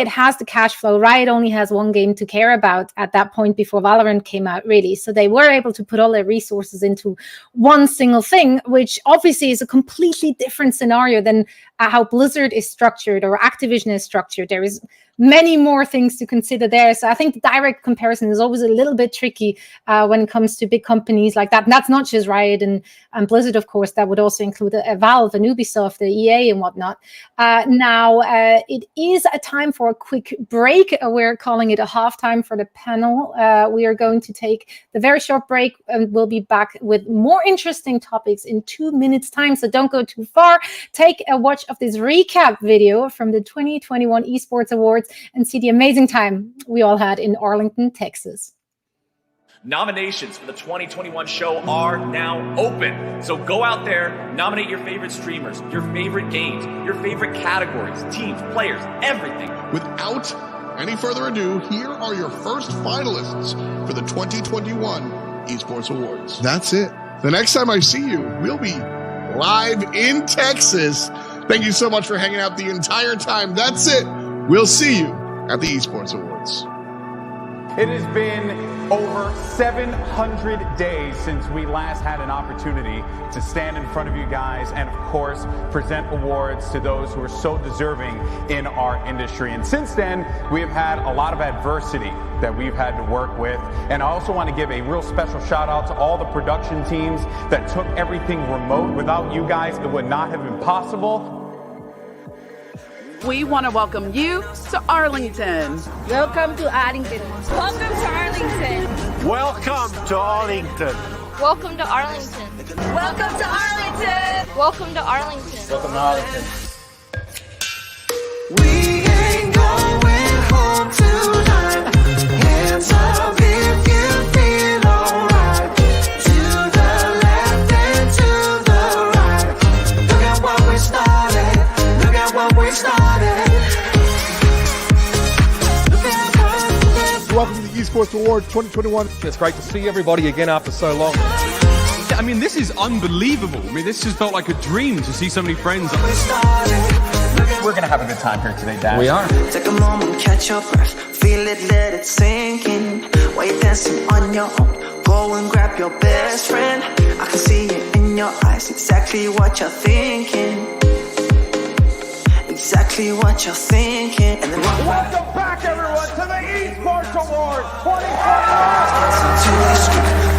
has the cash flow. Riot only has one game to care about at that point before Valorant came out, really. So they were able to put all their resources into one single thing, which obviously is a completely different scenario than how Blizzard is structured or Activision is structured. There is many more things to consider there. So I think the direct comparison is always a little bit tricky when it comes to big companies like that. And that's not just Riot and Blizzard, of course. That would also include a Valve, and Ubisoft, the EA and whatnot. Now, it is a time for a quick break. We're calling it a halftime for the panel. We are going to take the very short break, and we'll be back with more interesting topics in 2 minutes' time. So don't go too far. Take a watch of this recap video from the 2021 Esports Awards and see the amazing time we all had in Arlington, Texas. Nominations for the 2021 show are now open. So go out there, nominate your favorite streamers, your favorite games, your favorite categories, teams, players, everything. Without any further ado, here are your first finalists for the 2021 Esports Awards. That's it. The next time I see you, we'll be live in Texas. Thank you so much for hanging out the entire time. That's it. We'll see you at the Esports Awards. It has been over 700 days since we last had an opportunity to stand in front of you guys and, of course, present awards to those who are so deserving in our industry. And since then, we have had a lot of adversity that we've had to work with. And I also want to give a real special shout out to all the production teams that took everything remote. Without you guys, it would not have been possible. We want to welcome you to Arlington. Welcome to Arlington. Welcome to Arlington. Welcome to Arlington. Welcome to Arlington. Welcome to Arlington. Welcome to Arlington. Welcome to Arlington. We ain't going home tonight. Hands up if you Welcome to the Esports Awards 2021. It's great to see everybody again after so long. I mean, this is unbelievable. I mean, this just felt like a dream to see so many friends. We're going to have a good time here today, Dad. We are. Take a moment, catch your breath. Feel it, let it sink in. While you're dancing on your own, go and grab your best friend. I can see it in your eyes, exactly what you're thinking. Exactly what you're thinking. And then welcome back, everyone, to the Esports Awards 2021.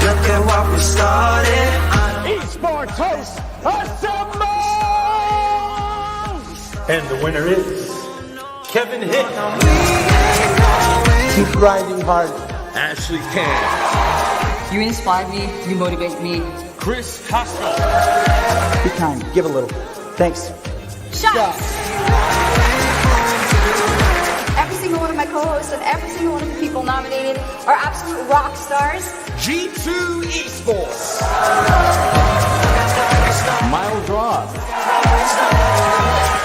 Look at what we started. Esports hosts assemble! And the winner is Kevin Hitt. Keep grinding hard. Ashley Can. You inspire me. You motivate me. Chris Haskell. Be kind. Give a little. Thanks. Shots! Every single one of my co-hosts and every single one of the people nominated are absolute rock stars. G2 Esports. Miles Ross.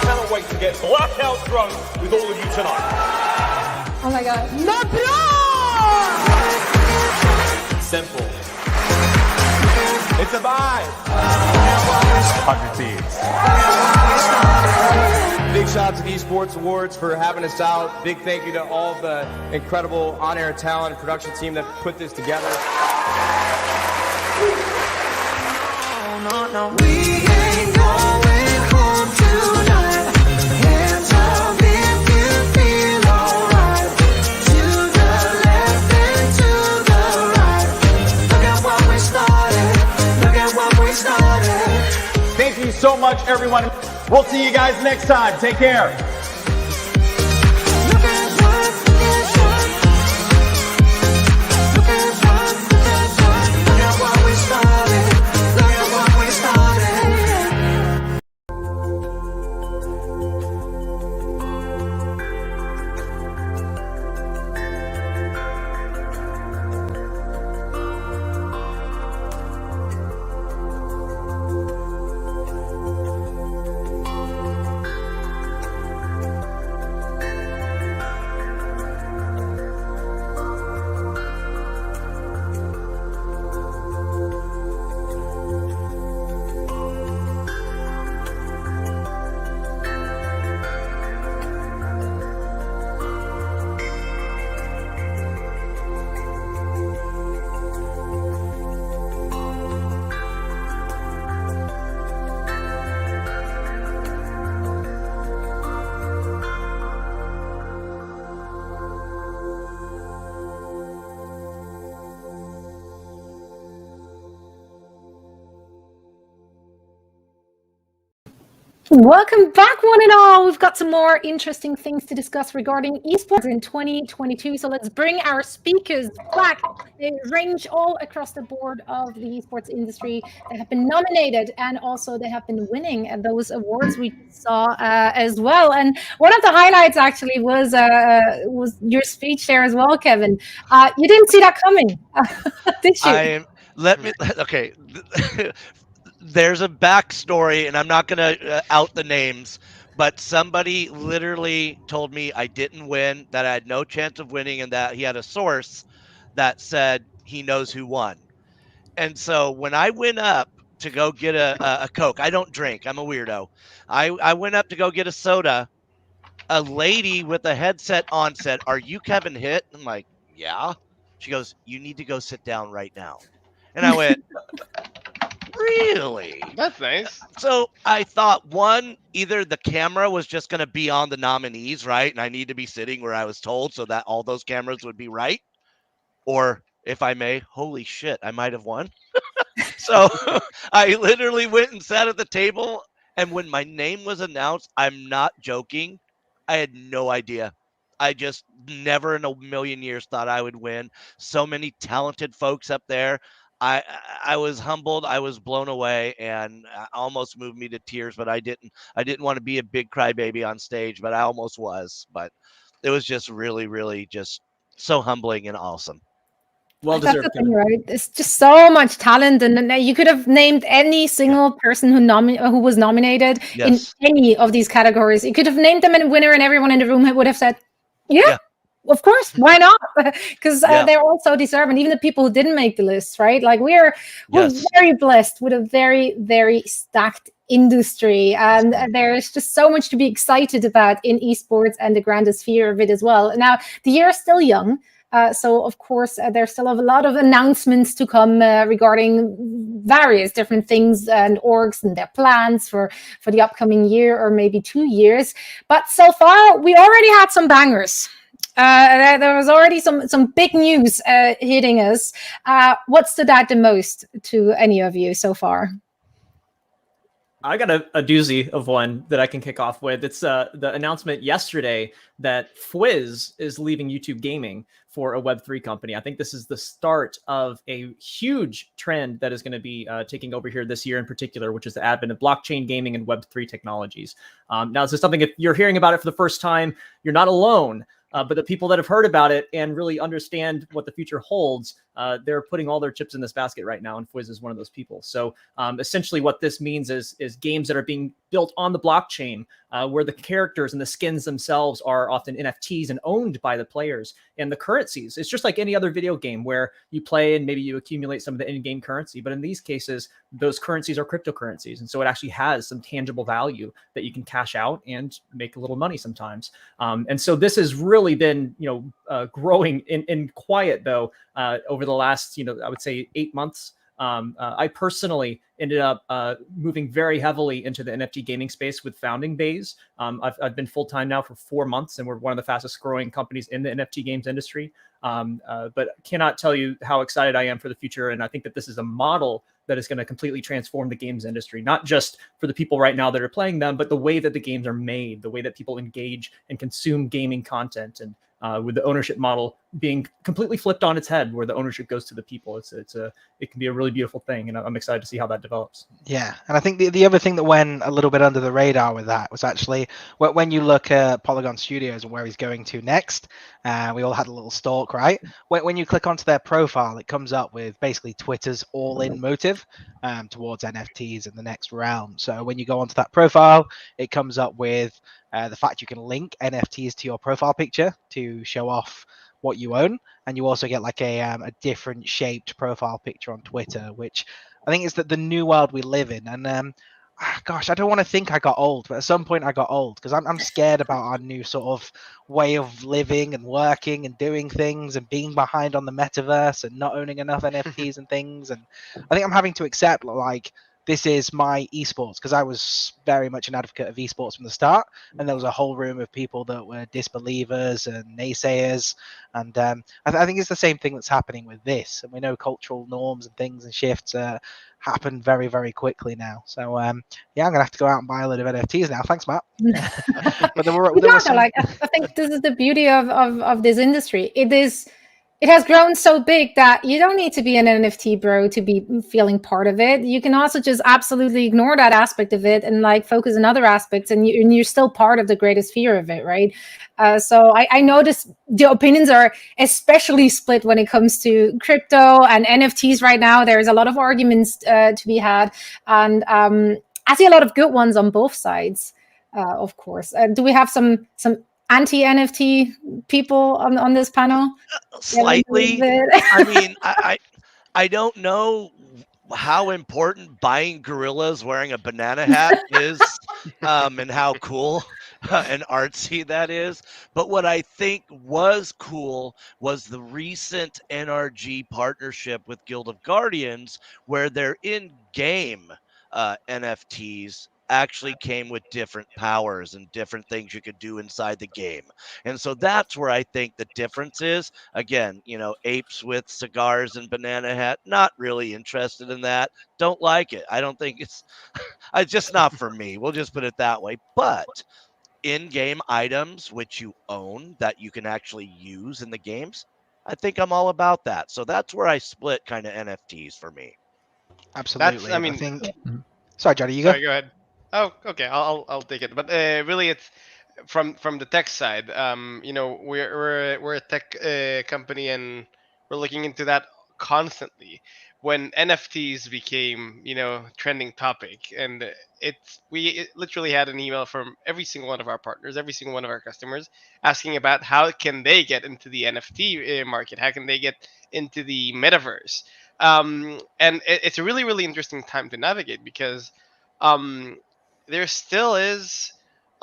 Cannot wait to get blackout drunk with all of you tonight. Oh my god. Simple. It's a vibe. 100 teams. Big shout out to the Esports Awards for having us out. Big thank you to all the incredible on-air talent and production team that put this together. no, we ain't going home tonight. Hands up if you feel alright. To the left and to the right. Look at what we started. Look at what we started. Thank you so much, everyone. We'll see you guys next time. Take care. Welcome back, one and all. We've got some more interesting things to discuss regarding esports in 2022. So let's bring our speakers back. They range all across the board of the esports industry. They have been nominated and also they have been winning those awards we saw as well. And one of the highlights actually was your speech there as well, Kevin. You didn't see that coming, did you? Okay. There's a backstory, and I'm not going to out the names, but somebody literally told me I didn't win, that I had no chance of winning, and that he had a source that said he knows who won. And so when I went up to go get a Coke, I don't drink. I'm a weirdo. I went up to go get a soda. A lady with a headset on said, "Are you Kevin Hitt?" I'm like, "Yeah." She goes, "You need to go sit down right now." And I went, "Really?" That's nice. So I thought, one, either the camera was just going to be on the nominees, right? And I need to be sitting where I was told so that all those cameras would be right. Or, if I may, holy shit, I might have won. So I literally went and sat at the table. And when my name was announced, I'm not joking, I had no idea. I just never in a million years thought I would win. So many talented folks up there. I was humbled. I was blown away, and almost moved me to tears. But I didn't want to be a big crybaby on stage, but I almost was. But it was just really, really just so humbling and awesome. Well That's deserved, the thing, Kevin. right? There's just so much talent, and you could have named any single person who was nominated in Yes. any of these categories. You could have named them a winner, and everyone in the room would have said, "Yeah, Yeah. of course, why not?" Because Yeah. they're all so deserving. Even the people who didn't make the list, right? Like we're Yes. very blessed with a very, very stacked industry, and there's just so much to be excited about in esports and the grander sphere of it as well. Now, the year is still young. So, of course, there's still a lot of announcements to come regarding various different things and orgs and their plans for the upcoming year or maybe 2 years. But so far, we already had some bangers. There was already some big news hitting us. What stood out the most to any of you so far? I got a doozy of one that I can kick off with. It's the announcement yesterday that Fwiz is leaving YouTube Gaming for a Web3 company. I think this is the start of a huge trend that is going to be taking over here this year in particular, which is the advent of blockchain gaming and Web3 technologies. Now, this is something, if you're hearing about it for the first time, you're not alone. But the people that have heard about it and really understand what the future holds, they're putting all their chips in this basket right now, and Fwiz is one of those people. So essentially what this means is games that are being built on the blockchain, where the characters and the skins themselves are often NFTs and owned by the players, and the currencies. It's just like any other video game where you play and maybe you accumulate some of the in-game currency. But in these cases, those currencies are cryptocurrencies. And so it actually has some tangible value that you can cash out and make a little money sometimes. And so this has really been, growing in quiet, though, over the last, I would say 8 months. I personally ended up moving very heavily into the NFT gaming space with founding Bayz. I've been full-time now for 4 months, and we're one of the fastest growing companies in the NFT games industry. But cannot tell you how excited I am for the future. And I think that this is a model that is going to completely transform the games industry, not just for the people right now that are playing them, but the way that the games are made, the way that people engage and consume gaming content. And with the ownership model being completely flipped on its head, where the ownership goes to the people, it can be a really beautiful thing, and I'm excited to see how that develops. Yeah, and I think the other thing that went a little bit under the radar with that was actually when you look at Polygon Studios and where he's going to next. We all had a little stalk, right? When you click onto their profile, it comes up with basically Twitter's all-in motive towards NFTs in the next realm. So when you go onto that profile, it comes up with the fact you can link NFTs to your profile picture to show off what you own, and you also get like a different shaped profile picture on Twitter, which I think is the new world we live in. And gosh, I don't want to think I got old, but at some point I got old because I'm scared about our new sort of way of living and working and doing things and being behind on the metaverse and not owning enough NFTs and things. And I think I'm having to accept like this is my esports, because I was very much an advocate of esports from the start, and there was a whole room of people that were disbelievers and naysayers. And I think it's the same thing that's happening with this. And we know cultural norms and things and shifts happen very, very quickly now. So yeah, I'm gonna have to go out and buy a load of NFTs now. Thanks, Matt. But there were some... I think this is the beauty of this industry. It has grown so big that you don't need to be an NFT bro to be feeling part of it. You can also just absolutely ignore that aspect of it and like focus on other aspects, and you're still part of the greatest sphere of it, right? So I notice the opinions are especially split when it comes to crypto and NFTs right now. There's a lot of arguments to be had, and I see a lot of good ones on both sides, of course. Do we have some anti-NFT people on this panel? Slightly. I mean, I don't know how important buying gorillas wearing a banana hat is, and how cool and artsy that is. But what I think was cool was the recent NRG partnership with Guild of Guardians, where their in-game NFTs actually came with different powers and different things you could do inside the game. And so that's where I think the difference is. Again, apes with cigars and banana hat, not really interested in that. Don't like it. I don't think it's just not for me. We'll just put it that way. But in-game items which you own that you can actually use in the games, I think I'm all about that. So that's where I split kind of NFTs for me. Absolutely. I think. Sorry, Johnny, you go. Sorry, go ahead. Oh, okay. I'll take it. But really, it's from the tech side. We're a tech company, and we're looking into that constantly. When NFTs became, trending topic, and we literally had an email from every single one of our partners, every single one of our customers, asking about how can they get into the NFT market, how can they get into the metaverse, and it's a really really interesting time to navigate because um, there still is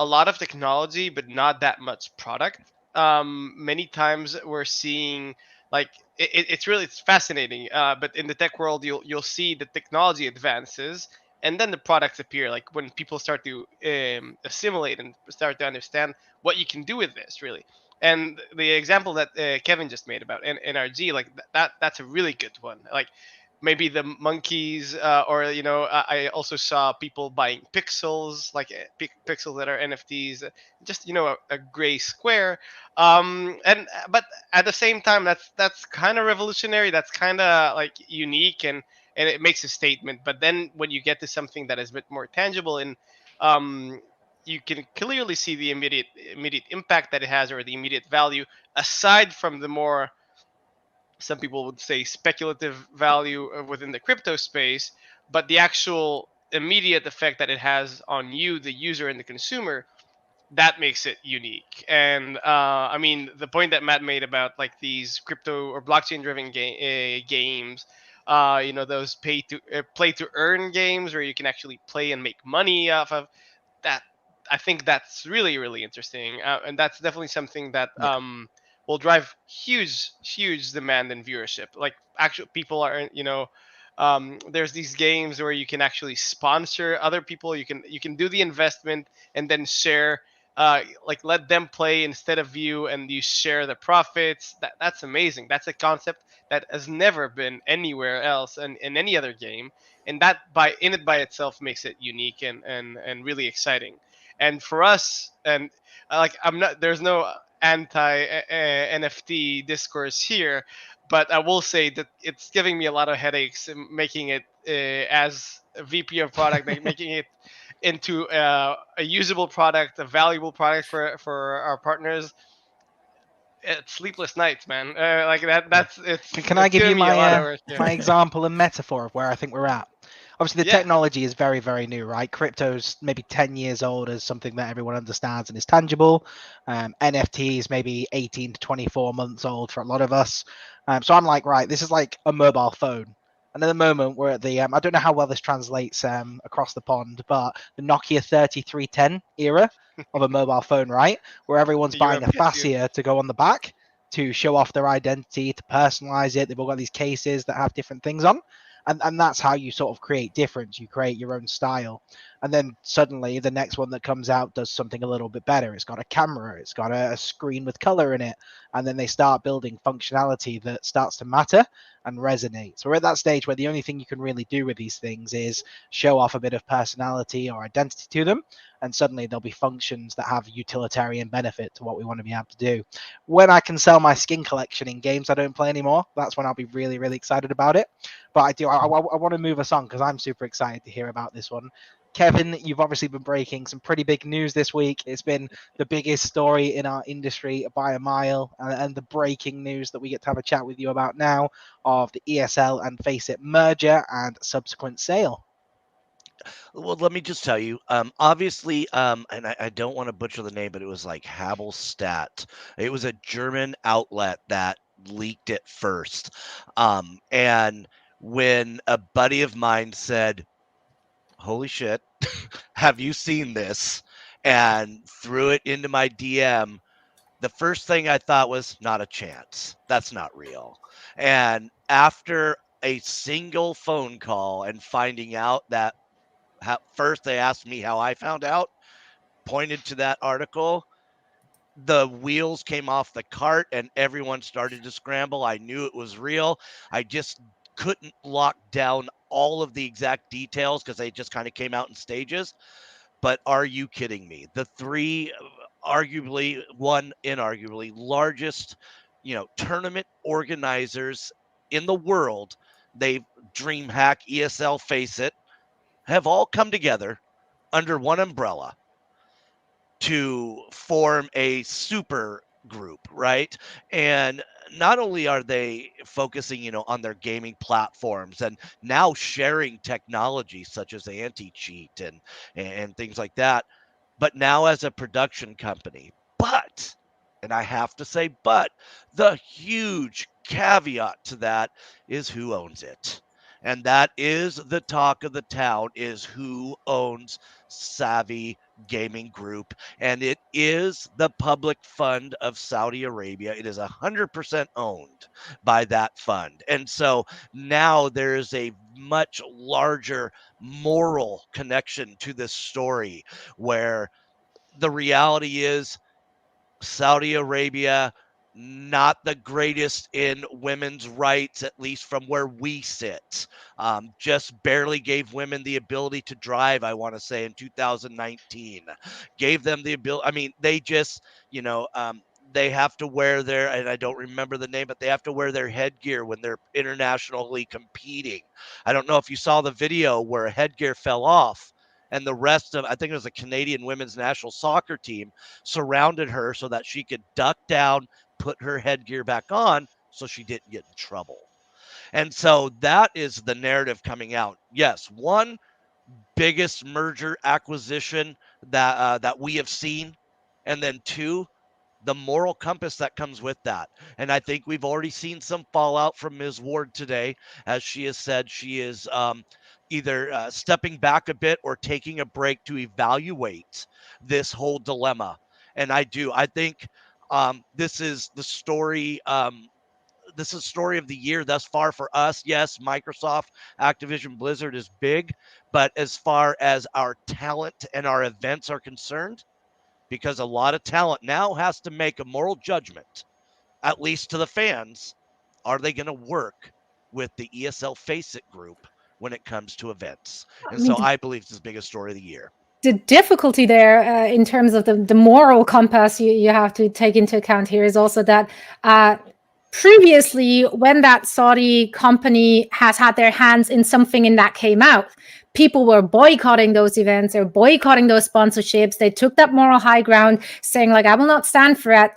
a lot of technology, but not that much product. Many times we're seeing like it's fascinating. But in the tech world, you'll see the technology advances, and then the products appear. Like when people start to assimilate and start to understand what you can do with this, really. And the example that Kevin just made about NRG, like that's a really good one. Like maybe the monkeys or I also saw people buying pixels like pixels that are NFTs, just a gray square, and but at the same time that's kind of revolutionary, that's kind of like unique, and it makes a statement. But then when you get to something that is a bit more tangible and um you can clearly see the immediate impact that it has, or the immediate value, aside from the more, some people would say, speculative value within the crypto space, but the actual immediate effect that it has on you, the user and the consumer, that makes it unique. And I mean, the point that Matt made about like these crypto or blockchain driven games, those play to earn games where you can actually play and make money off of that. I think that's really really interesting, and that's definitely something that will drive huge demand and viewership. Like actual people are, there's these games where you can actually sponsor other people. You can do the investment and then share, like let them play instead of you, and you share the profits. That's amazing. That's a concept that has never been anywhere else in any other game, and that by itself makes it unique and really exciting. And for us, and like I'm not, there's no anti NFT discourse here, but I will say that it's giving me a lot of headaches in making it as a VP of product, like making it into a usable product, a valuable product for our partners. It's sleepless nights, man. Like that. That's it's. Can I It's give you giving me a lot of my work. Yeah. my example and metaphor of where I think we're at? Obviously, the Yeah. technology is very, very new, right? Crypto's maybe 10 years old as something that everyone understands and is tangible. NFTs maybe 18 to 24 months old for a lot of us. So I'm like, right, this is like a mobile phone. And at the moment, we're at the, I don't know how well this translates across the pond, but the Nokia 3310 era of a mobile phone, right? Where everyone's buying a Europe, yes, fascia to go on the back to show off their identity, to personalize it. They've all got these cases that have different things on. And that's how you sort of create difference. You create your own style. And then suddenly the next one that comes out does something a little bit better. It's got a camera, it's got a screen with color in it. And then they start building functionality that starts to matter and resonate. So we're at that stage where the only thing you can really do with these things is show off a bit of personality or identity to them. And suddenly there'll be functions that have utilitarian benefit to what we want to be able to do. When I can sell my skin collection in games I don't play anymore, that's when I'll be really, really excited about it. But I want to move us on because I'm super excited to hear about this one. Kevin, you've obviously been breaking some pretty big news this week. It's been the biggest story in our industry by a mile, and the breaking news that we get to have a chat with you about now of the ESL and Face It merger and subsequent sale. Well, let me just tell you, obviously, and I don't want to butcher the name, but it was like Habelstat. It was a German outlet that leaked it first. And when a buddy of mine said, "Holy shit, have you seen this?" and threw it into my DM, the first thing I thought was, not a chance. That's not real. And after a single phone call and finding out that, first they asked me how I found out, pointed to that article, the wheels came off the cart and everyone started to scramble. I knew it was real. I just couldn't lock down all of the exact details because they just kind of came out in stages. But are you kidding me? The three, inarguably largest, tournament organizers in the world, they've DreamHack, ESL, Face It, have all come together under one umbrella to form a super group, right? And not only are they focusing, on their gaming platforms and now sharing technology such as anti-cheat and things like that, but now as a production company. But, and I have to say, but the huge caveat to that is who owns it. And that is the talk of the town, is who owns Savvy Gaming Group. And it is the public fund of Saudi Arabia. It is 100% owned by that fund. And so now there is a much larger moral connection to this story, where the reality is Saudi Arabia, not the greatest in women's rights, at least from where we sit. Just barely gave women the ability to drive, I want to say, in 2019. Gave them the ability. I mean, they just, they have to wear their, and I don't remember the name, but they have to wear their headgear when they're internationally competing. I don't know if you saw the video where a headgear fell off, and the rest of, I think it was a Canadian women's national soccer team, surrounded her so that she could duck down, put her headgear back on so she didn't get in trouble. And so that is the narrative coming out. Yes, one biggest merger acquisition that we have seen, and then two, the moral compass that comes with that. And I think we've already seen some fallout from Ms. Ward today, as she has said she is either stepping back a bit or taking a break to evaluate this whole dilemma. And I think this is the story. This is story of the year thus far for us. Yes, Microsoft, Activision Blizzard is big, but as far as our talent and our events are concerned, because a lot of talent now has to make a moral judgment, at least to the fans. Are they going to work with the ESL Face It group when it comes to events? And so I believe it's the biggest story of the year. The difficulty there in terms of the moral compass you have to take into account here is also that previously, when that Saudi company has had their hands in something and that came out, people were boycotting those events or boycotting those sponsorships. They took that moral high ground, saying, like, I will not stand for it.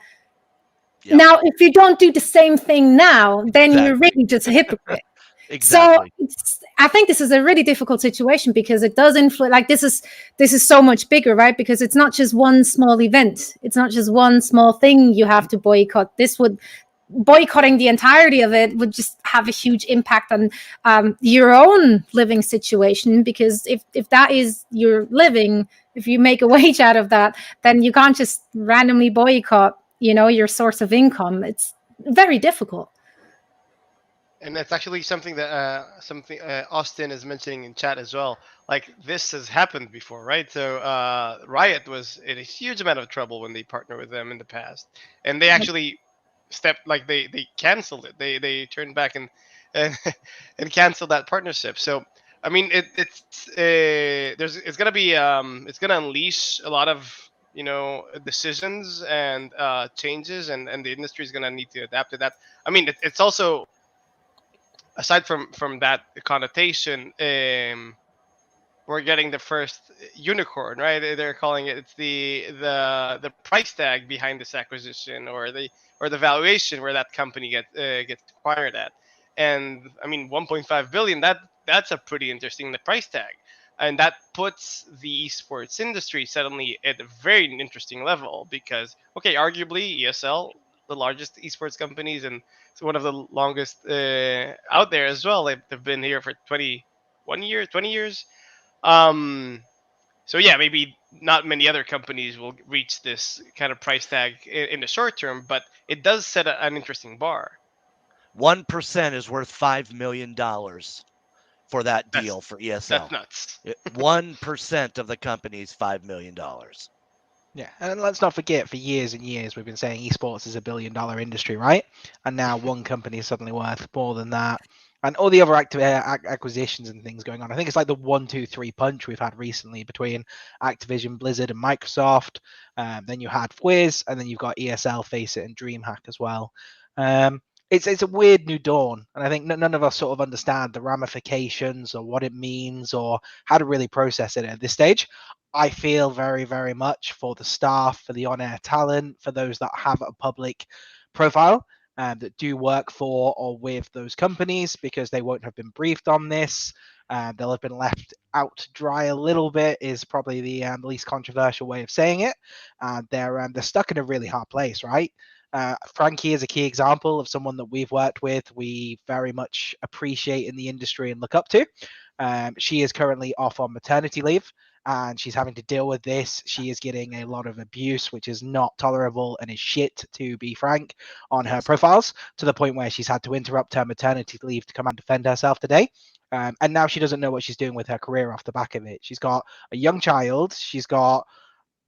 Yep. Now, if you don't do the same thing now, then you're really just a hypocrite. Exactly. So I think this is a really difficult situation because it does influence, like this is so much bigger, right? Because it's not just one small event. It's not just one small thing you have to boycott. Boycotting the entirety of it would just have a huge impact on your own living situation, because if that is your living, if you make a wage out of that, then you can't just randomly boycott, your source of income. It's very difficult. And that's actually something that Austin is mentioning in chat as well. Like, this has happened before, right? So Riot was in a huge amount of trouble when they partnered with them in the past, and they actually they canceled it. They turned back and canceled that partnership. So I mean, it's gonna unleash a lot of decisions and changes, and the industry is gonna need to adapt to that. I mean, it's also, aside from that connotation, we're getting the first unicorn, right? They're calling it. It's the price tag behind this acquisition, or the valuation where that company gets acquired at. And I mean, 1.5 billion. That's a pretty interesting price tag, and that puts the esports industry suddenly at a very interesting level. Because arguably ESL, the largest esports companies, and it's one of the longest out there as well. They've been here for 20 years. So yeah, maybe not many other companies will reach this kind of price tag in the short term, but it does set an interesting bar. 1% is worth $5 million for that deal for ESL. That's nuts. 1% of the company's $5 million. Yeah, and let's not forget, for years and years, we've been saying esports is $1 billion industry, right? And now one company is suddenly worth more than that. And all the other acquisitions and things going on. I think it's like the 1-2-3 punch we've had recently between Activision, Blizzard, and Microsoft. Then you had Fwiz, and then you've got ESL, Face It, and DreamHack as well. It's a weird new dawn, and I think none of us sort of understand the ramifications or what it means or how to really process it at this stage. I feel very, very much for the staff, for the on-air talent, for those that have a public profile. that do work for or with those companies, because they won't have been briefed on this. They'll have been left out to dry a little bit, is probably the least controversial way of saying it. They're stuck in a really hard place, right? Frankie is a key example of someone that we've worked with, we very much appreciate in the industry and look up to. She is currently off on maternity leave, and she's having to deal with this. She is getting a lot of abuse, which is not tolerable and is shit, to be frank, on her profiles, to the point where she's had to interrupt her maternity leave to come and defend herself today. And now she doesn't know what she's doing with her career off the back of it. She's got a young child. She's got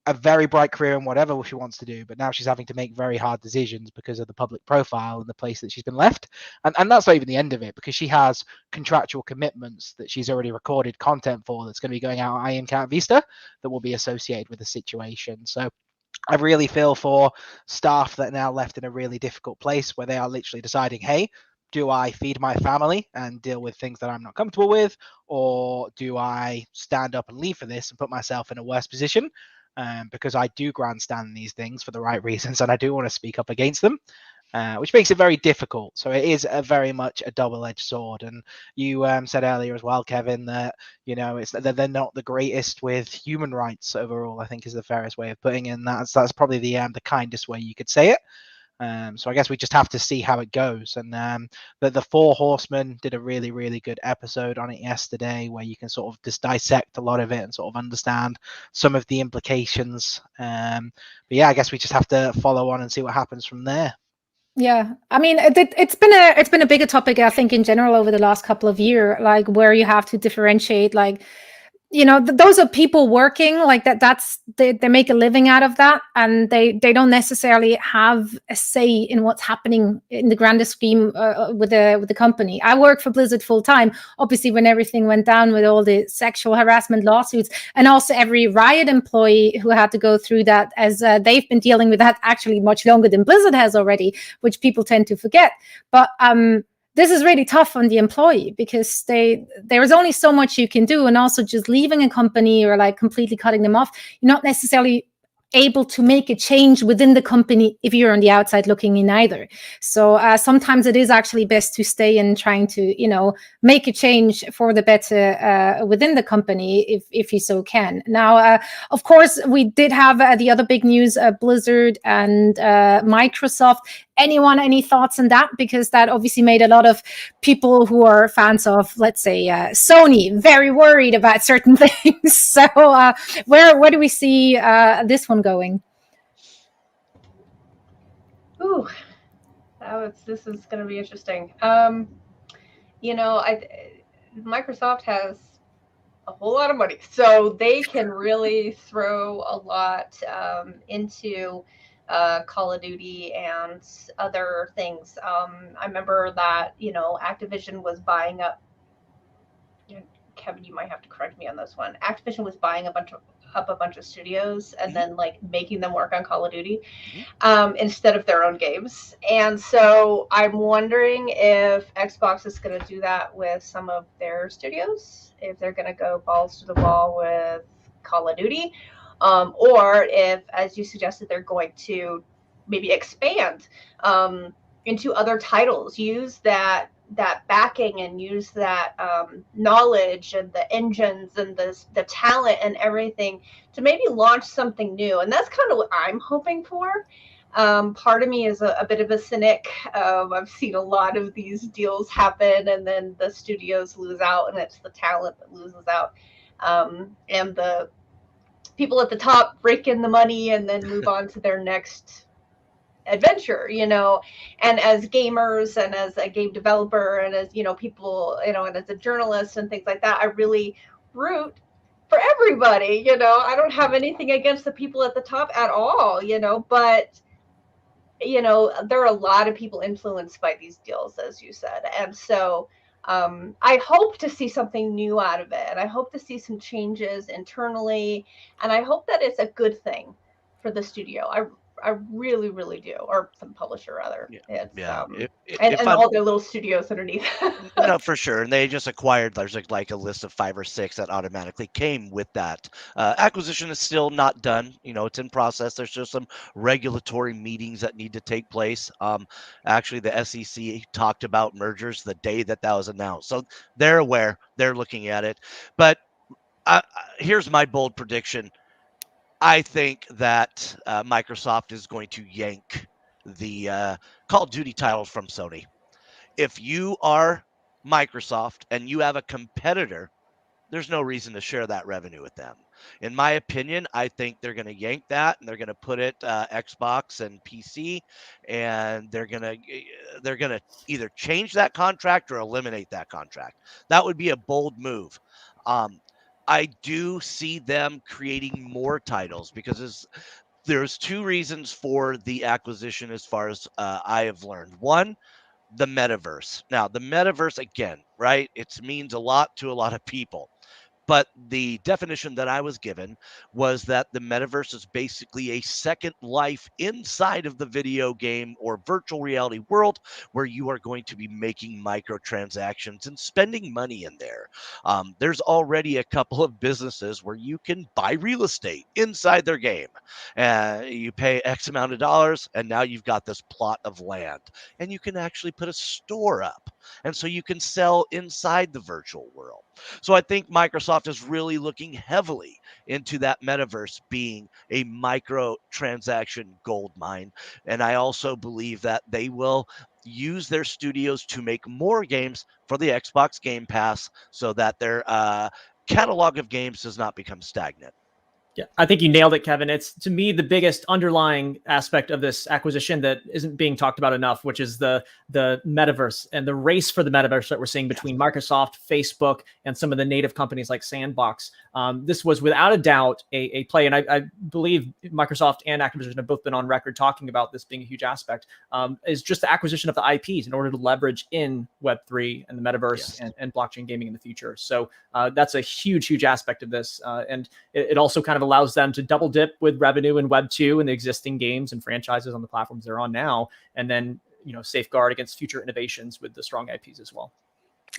a very bright career in whatever she wants to do, but now she's having to make very hard decisions because of the public profile and the place that she's been left. And that's not even the end of it, because she has contractual commitments that she's already recorded content for that's going to be going out on Iron Cat Vista that will be associated with the situation. So I really feel for staff that are now left in a really difficult place where they are literally deciding, hey, do I feed my family and deal with things that I'm not comfortable with, or do I stand up and leave for this and put myself in a worse position? Because I do grandstand these things for the right reasons, and I do want to speak up against them, which makes it very difficult. So it is a very much a double-edged sword. And you said earlier as well, Kevin, that they're not the greatest with human rights overall, I think is the fairest way of putting it. And that's probably the kindest way you could say it. So I guess we just have to see how it goes. And the Four Horsemen did a really, really good episode on it yesterday, where you can sort of just dissect a lot of it and sort of understand some of the implications. But yeah, I guess we just have to follow on and see what happens from there. Yeah, I mean, it's been a bigger topic, I think, in general over the last couple of years, like where you have to differentiate, like, those are people working like that. They make a living out of that, and they don't necessarily have a say in what's happening in the grander scheme with the company. I work for Blizzard full time. Obviously, when everything went down with all the sexual harassment lawsuits, and also every Riot employee who had to go through that, as they've been dealing with that actually much longer than Blizzard has already, which people tend to forget. But this is really tough on the employee, because there is only so much you can do, and also just leaving a company or like completely cutting them off, you're not necessarily able to make a change within the company if you're on the outside looking in either. So sometimes it is actually best to stay and trying to make a change for the better within the company if you so can. Now, of course, we did have the other big news, Blizzard and Microsoft. Any thoughts on that? Because that obviously made a lot of people who are fans of, let's say, Sony very worried about certain things. So where do we see this one going? Ooh, this is going to be interesting. Microsoft has a whole lot of money, so they can really throw a lot into Call of Duty and other things. I remember that Activision was buying up. Kevin, you might have to correct me on this one. Activision was buying up a bunch of studios and then like making them work on Call of Duty instead of their own games. And so I'm wondering if Xbox is going to do that with some of their studios, if they're going to go balls to the wall with Call of Duty, or if, as you suggested, they're going to maybe expand into other titles, use that backing and use that knowledge and the engines and the talent and everything to maybe launch something new. And that's kind of what I'm hoping for. Part of me is a bit of a cynic. I've seen a lot of these deals happen, and then the studios lose out, and it's the talent that loses out, and the people at the top rake in the money and then move on to their next adventure, and as gamers and as a game developer and as people, and as a journalist and things like that, I really root for everybody. I don't have anything against the people at the top at all, but there are a lot of people influenced by these deals, as you said, and so I hope to see something new out of it, and I hope to see some changes internally, and I hope that it's a good thing for the studio. I really, really do. Or some publisher rather. It's Yeah. and all their little studios underneath. No, for sure. And they just acquired, there's like a list of 5 or 6 that automatically came with that. Acquisition is still not done. It's in process. There's just some regulatory meetings that need to take place. Actually, the SEC talked about mergers the day that was announced. So they're aware, they're looking at it. But here's my bold prediction. I think that Microsoft is going to yank the Call of Duty title from Sony. If you are Microsoft and you have a competitor, there's no reason to share that revenue with them. In my opinion, I think they're going to yank that and they're going to put it Xbox and PC, and they're going to either change that contract or eliminate that contract. That would be a bold move. I do see them creating more titles because there's 2 reasons for the acquisition as far as I have learned. One, the metaverse. Now, the metaverse, again, right? It means a lot to a lot of people. But the definition that I was given was that the metaverse is basically a second life inside of the video game or virtual reality world where you are going to be making microtransactions and spending money in there. There's already a couple of businesses where you can buy real estate inside their game. You pay X amount of dollars, and now you've got this plot of land. And you can actually put a store up. And so you can sell inside the virtual world. So I think Microsoft is really looking heavily into that metaverse being a microtransaction gold mine. And I also believe that they will use their studios to make more games for the Xbox Game Pass so that their catalog of games does not become stagnant. Yeah, I think you nailed it, Kevin. It's, to me, the biggest underlying aspect of this acquisition that isn't being talked about enough, which is the metaverse and the race for the metaverse that we're seeing between Microsoft, Facebook, and some of the native companies like Sandbox. This was without a doubt a play, and I believe Microsoft and Activision have both been on record talking about this being a huge aspect, is just the acquisition of the IPs in order to leverage in Web3 and the metaverse and blockchain gaming in the future. So that's a huge, huge aspect of this. And it also kind of allows them to double dip with revenue in Web 2 and the existing games and franchises on the platforms they're on now, and then safeguard against future innovations with the strong IPs as well.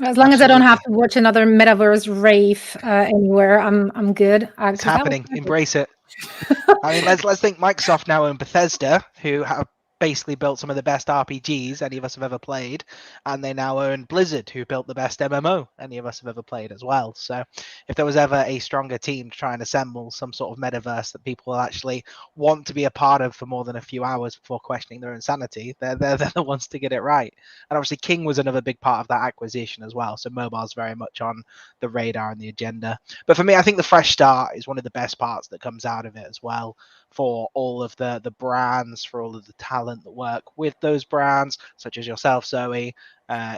As long as I don't have to watch another metaverse rave anywhere, I'm good. It's happening. Embrace it. I mean, let's think. Microsoft now own Bethesda, who have basically built some of the best RPGs any of us have ever played, and they now own Blizzard, who built the best MMO any of us have ever played as well. So if there was ever a stronger team to try and assemble some sort of metaverse that people will actually want to be a part of for more than a few hours before questioning their insanity, they're the ones to get it right. And obviously King was another big part of that acquisition as well, so mobile's very much on the radar and the agenda. But for me, I think the fresh start is one of the best parts that comes out of it as well, for all of the brands, for all of the talent that work with those brands, such as yourself, Zoe,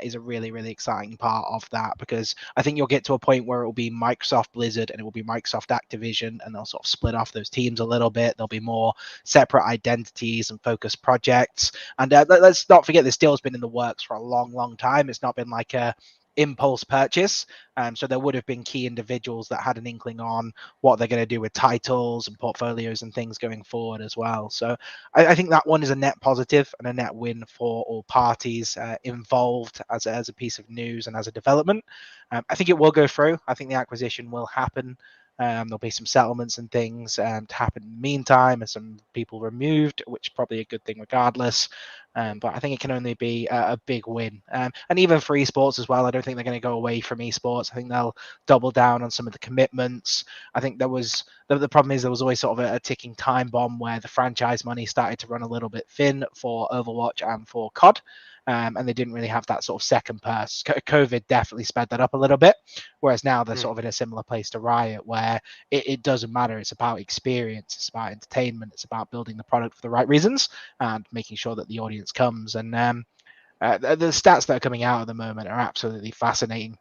is a really, really exciting part of that, because I think you'll get to a point where it will be Microsoft Blizzard and it will be Microsoft Activision, and they'll sort of split off those teams a little bit. There'll be more separate identities and focused projects. And let's not forget, this deal's been in the works for a long, long time. It's not been like a impulse purchase, so there would have been key individuals that had an inkling on what they're going to do with titles and portfolios and things going forward as well. So I think that one is a net positive and a net win for all parties involved as a piece of news and as a development. I think it will go through. I think the acquisition will happen. There'll be some settlements and things to happen in the meantime, and some people removed, which is probably a good thing regardless. But I think it can only be a big win. And even for esports as well, I don't think they're going to go away from esports. I think they'll double down on some of the commitments. I think there was the problem is there was always sort of a ticking time bomb where the franchise money started to run a little bit thin for Overwatch and for COD. And they didn't really have that sort of second purse. COVID definitely sped that up a little bit, whereas now they're sort of in a similar place to Riot, where it doesn't matter. It's about experience, it's about entertainment, it's about building the product for the right reasons and making sure that the audience comes. And the stats that are coming out at the moment are absolutely fascinating.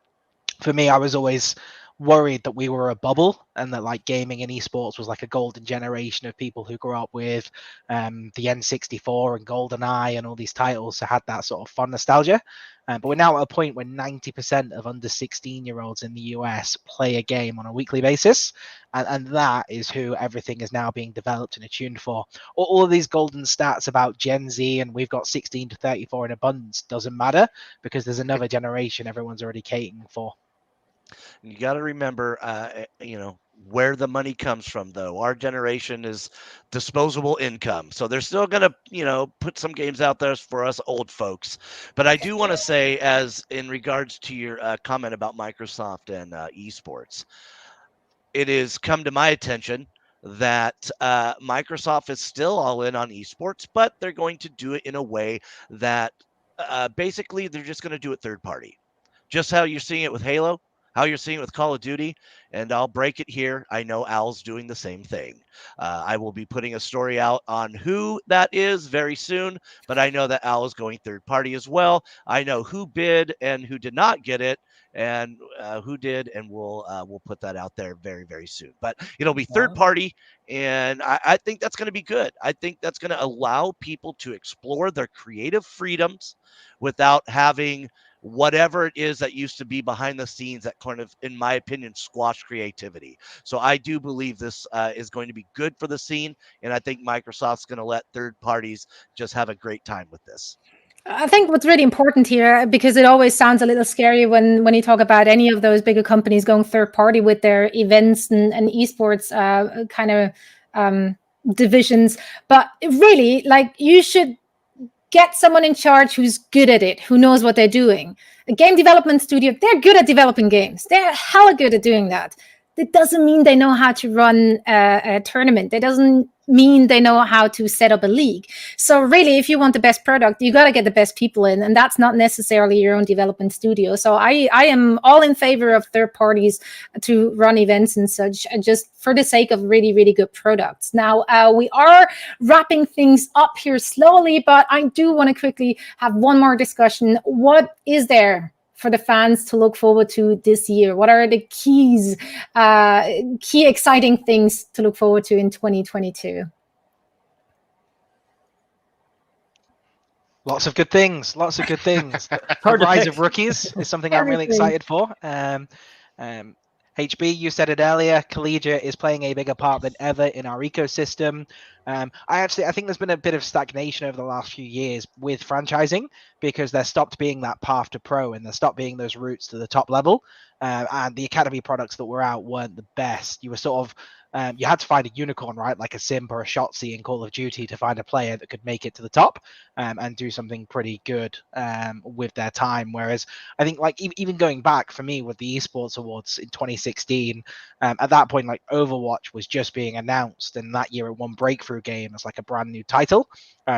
For me, I was always worried that we were a bubble and that like gaming and esports was like a golden generation of people who grew up with the N64 and GoldenEye and all these titles, so had that sort of fun nostalgia. But we're now at a point where 90% of under 16-year-olds in the US play a game on a weekly basis. And that is who everything is now being developed and attuned for. All of these golden stats about Gen Z and we've got 16 to 34 in abundance doesn't matter, because there's another generation everyone's already catering for. You got to remember, where the money comes from, though. Our generation is disposable income. So they're still going to, put some games out there for us old folks. But I do want to say, as in regards to your comment about Microsoft and esports, it has come to my attention that Microsoft is still all in on esports, but they're going to do it in a way that basically they're just going to do it third party. Just how you're seeing it with Halo, how you're seeing it with Call of Duty. And I'll break it here. I know Al's doing the same thing. I will be putting a story out on who that is very soon, but I know that Al is going third party as well. I know who bid and who did not get it, and who did, and we'll put that out there very, very soon. But it'll be third party, and I think that's going to be good. I think that's going to allow people to explore their creative freedoms without having whatever it is that used to be behind the scenes that kind of, in my opinion, squash creativity. So I do believe this is going to be good for the scene, and I think Microsoft's going to let third parties just have a great time with this. I think what's really important here, because it always sounds a little scary when you talk about any of those bigger companies going third party with their events and esports kind of divisions. But really, like, you should get someone in charge who's good at it, who knows what they're doing. A game development studio, they're good at developing games. They're hella good at doing that. That doesn't mean they know how to run a tournament. That doesn't mean they know how to set up a league. So really, if you want the best product, you got to get the best people in, and that's not necessarily your own development studio. So I am all in favor of third parties to run events and such, just for the sake of really, really good products. Now, we are wrapping things up here slowly, but I do want to quickly have one more discussion. What is there for the fans to look forward to this year? What are the key exciting things to look forward to in 2022? Lots of good things. Lots of good things. The rise of rookies is something I'm really excited for. HB, you said it earlier, Collegiate is playing a bigger part than ever in our ecosystem. I think there's been a bit of stagnation over the last few years with franchising, because there stopped being that path to pro and there stopped being those routes to the top level. And the academy products that were out weren't the best. You were sort of, you had to find a unicorn, right? Like a Simp or a Shotzi in Call of Duty to find a player that could make it to the top and do something pretty good with their time. Whereas I think, like, even going back for me with the Esports Awards in 2016, at that point, like, Overwatch was just being announced, and that year it won Breakthrough Game as like a brand new title.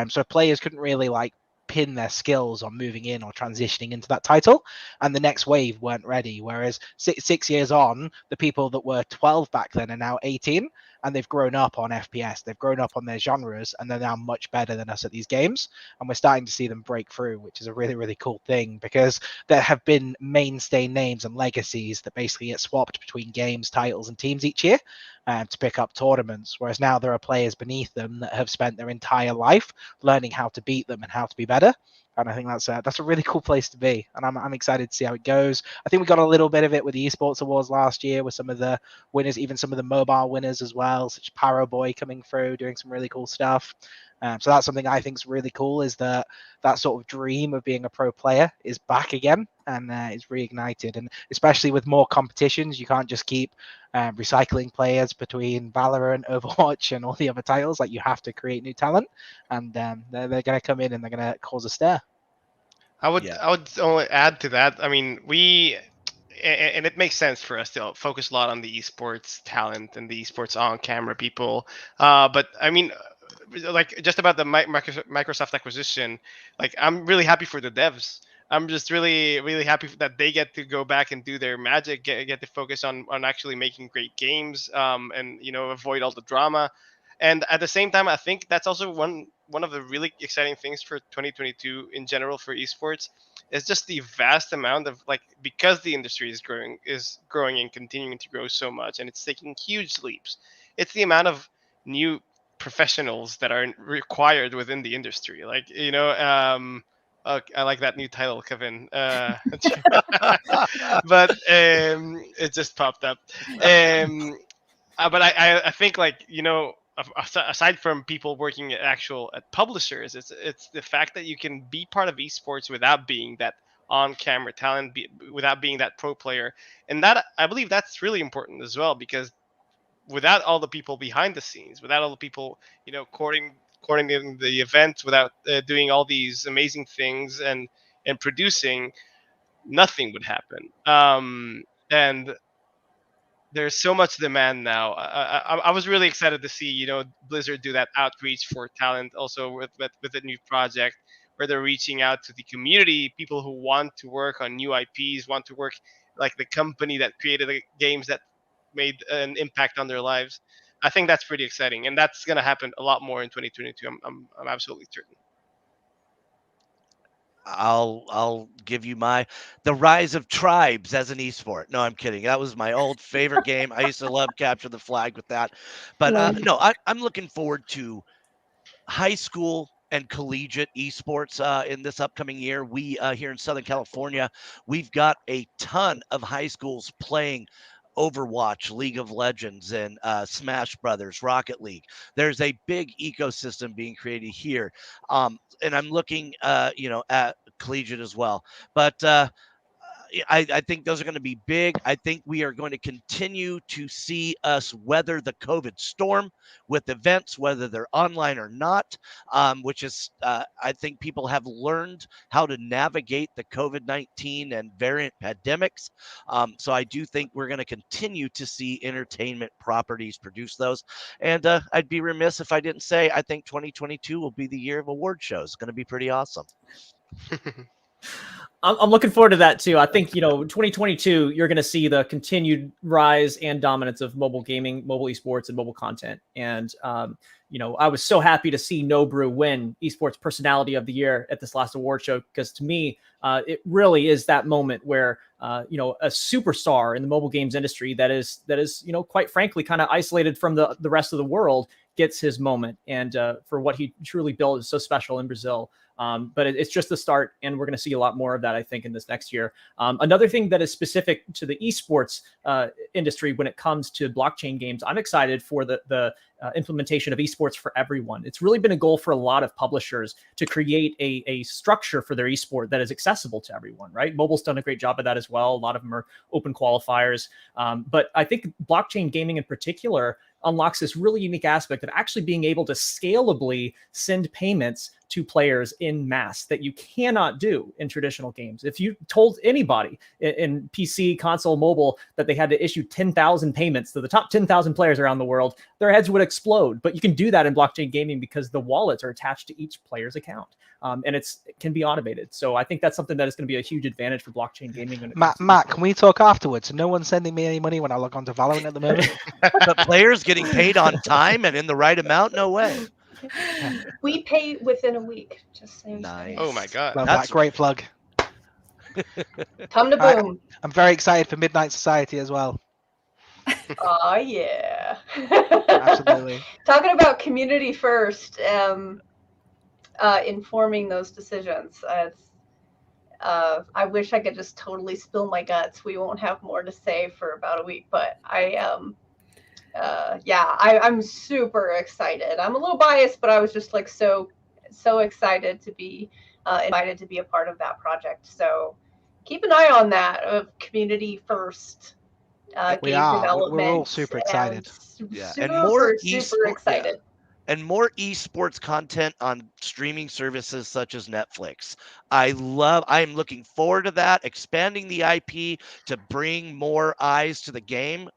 So players couldn't really like pin their skills on moving in or transitioning into that title, and the next wave weren't ready. Whereas 6 years on, the people that were 12 back then are now 18, and they've grown up on FPS, they've grown up on their genres, and they're now much better than us at these games, and we're starting to see them break through, which is a really, really cool thing, because there have been mainstay names and legacies that basically get swapped between games, titles, and teams each year to pick up tournaments, whereas now there are players beneath them that have spent their entire life learning how to beat them and how to be better. And I think that's a really cool place to be, and I'm excited to see how it goes. I think we got a little bit of it with the Esports Awards last year, with some of the winners, even some of the mobile winners as well, such as Paraboy coming through, doing some really cool stuff. So that's something I think is really cool, is that sort of dream of being a pro player is back again, and is reignited. And especially with more competitions, you can't just keep recycling players between Valorant, Overwatch, and all the other titles. Like, you have to create new talent, and they're going to come in and they're going to cause a stir. I would only add to that. I mean, and it makes sense for us to focus a lot on the esports talent and the esports on-camera people. But I mean, like, just about the Microsoft acquisition, like, I'm really happy for the devs. I'm just really, really happy that they get to go back and do their magic, get to focus on actually making great games, and, you know, avoid all the drama. And at the same time, I think that's also one of the really exciting things for 2022 in general for esports, is just the vast amount of, like, because the industry is growing and continuing to grow so much, and it's taking huge leaps. It's the amount of new professionals that are required within the industry. Like, you know, I like that new title, Kevin. But it just popped up. But I think, like, aside from people working at publishers, it's the fact that you can be part of esports without being that on-camera talent, without being that pro player, and that, I believe, that's really important as well, because without all the people behind the scenes, without all the people coordinating the event, without doing all these amazing things and producing, nothing would happen. And there's so much demand now. I was really excited to see Blizzard do that outreach for talent, also with a new project where they're reaching out to the community, people who want to work on new IPs, want to work like the company that created the games that made an impact on their lives. I think that's pretty exciting, and that's going to happen a lot more in 2022. I'm absolutely certain. I'll give you the Rise of Tribes as an esport. No, I'm kidding. That was my old favorite game. I used to love Capture the Flag with that. But no, I'm looking forward to high school and collegiate esports in this upcoming year. We here in Southern California, we've got a ton of high schools playing Overwatch, League of Legends, and Smash Brothers, Rocket League. There's a big ecosystem being created here, and I'm looking, at collegiate as well. But I think those are going to be big. I think we are going to continue to see us weather the COVID storm with events, whether they're online or not, which is, I think people have learned how to navigate the COVID-19 and variant pandemics. So I do think we're going to continue to see entertainment properties produce those. And I'd be remiss if I didn't say I think 2022 will be the year of award shows. It's going to be pretty awesome. I'm looking forward to that too. I think, 2022, you're going to see the continued rise and dominance of mobile gaming, mobile esports, and mobile content. And, I was so happy to see Nobrew win Esports Personality of the Year at this last award show, because to me, it really is that moment where, a superstar in the mobile games industry that is, quite frankly, kind of isolated from the rest of the world gets his moment. And for what he truly built is so special in Brazil. But it's just the start, and we're going to see a lot more of that, I think, in this next year. Another thing that is specific to the esports industry when it comes to blockchain games, I'm excited for the implementation of esports for everyone. It's really been a goal for a lot of publishers to create a structure for their esport that is accessible to everyone, right? Mobile's done a great job of that as well. A lot of them are open qualifiers. But I think blockchain gaming in particular unlocks this really unique aspect of actually being able to scalably send payments to players in mass that you cannot do in traditional games. If you told anybody in PC, console, mobile that they had to issue 10,000 payments to the top 10,000 players around the world, their heads would explode. But you can do that in blockchain gaming because the wallets are attached to each player's account. And it can be automated. So I think that's something that is going to be a huge advantage for blockchain gaming. Matt, can we talk afterwards? No one's sending me any money when I log on to Valorant at the moment. The players getting paid on time and in the right amount? No way. We pay within a week. Just saying. Nice. Oh my God. Love that. Great plug. Come to Boom. I'm very excited for Midnight Society as well. Oh yeah. Absolutely. Talking about community first, informing those decisions. I wish I could just totally spill my guts. We won't have more to say for about a week, but I'm super excited. I'm a little biased, but I was just like so excited to be invited to be a part of that project. So keep an eye on that, of community first game development. We're all super excited. And more super excited. Yeah. And more esports content on streaming services such as Netflix. I am looking forward to that, expanding the IP to bring more eyes to the game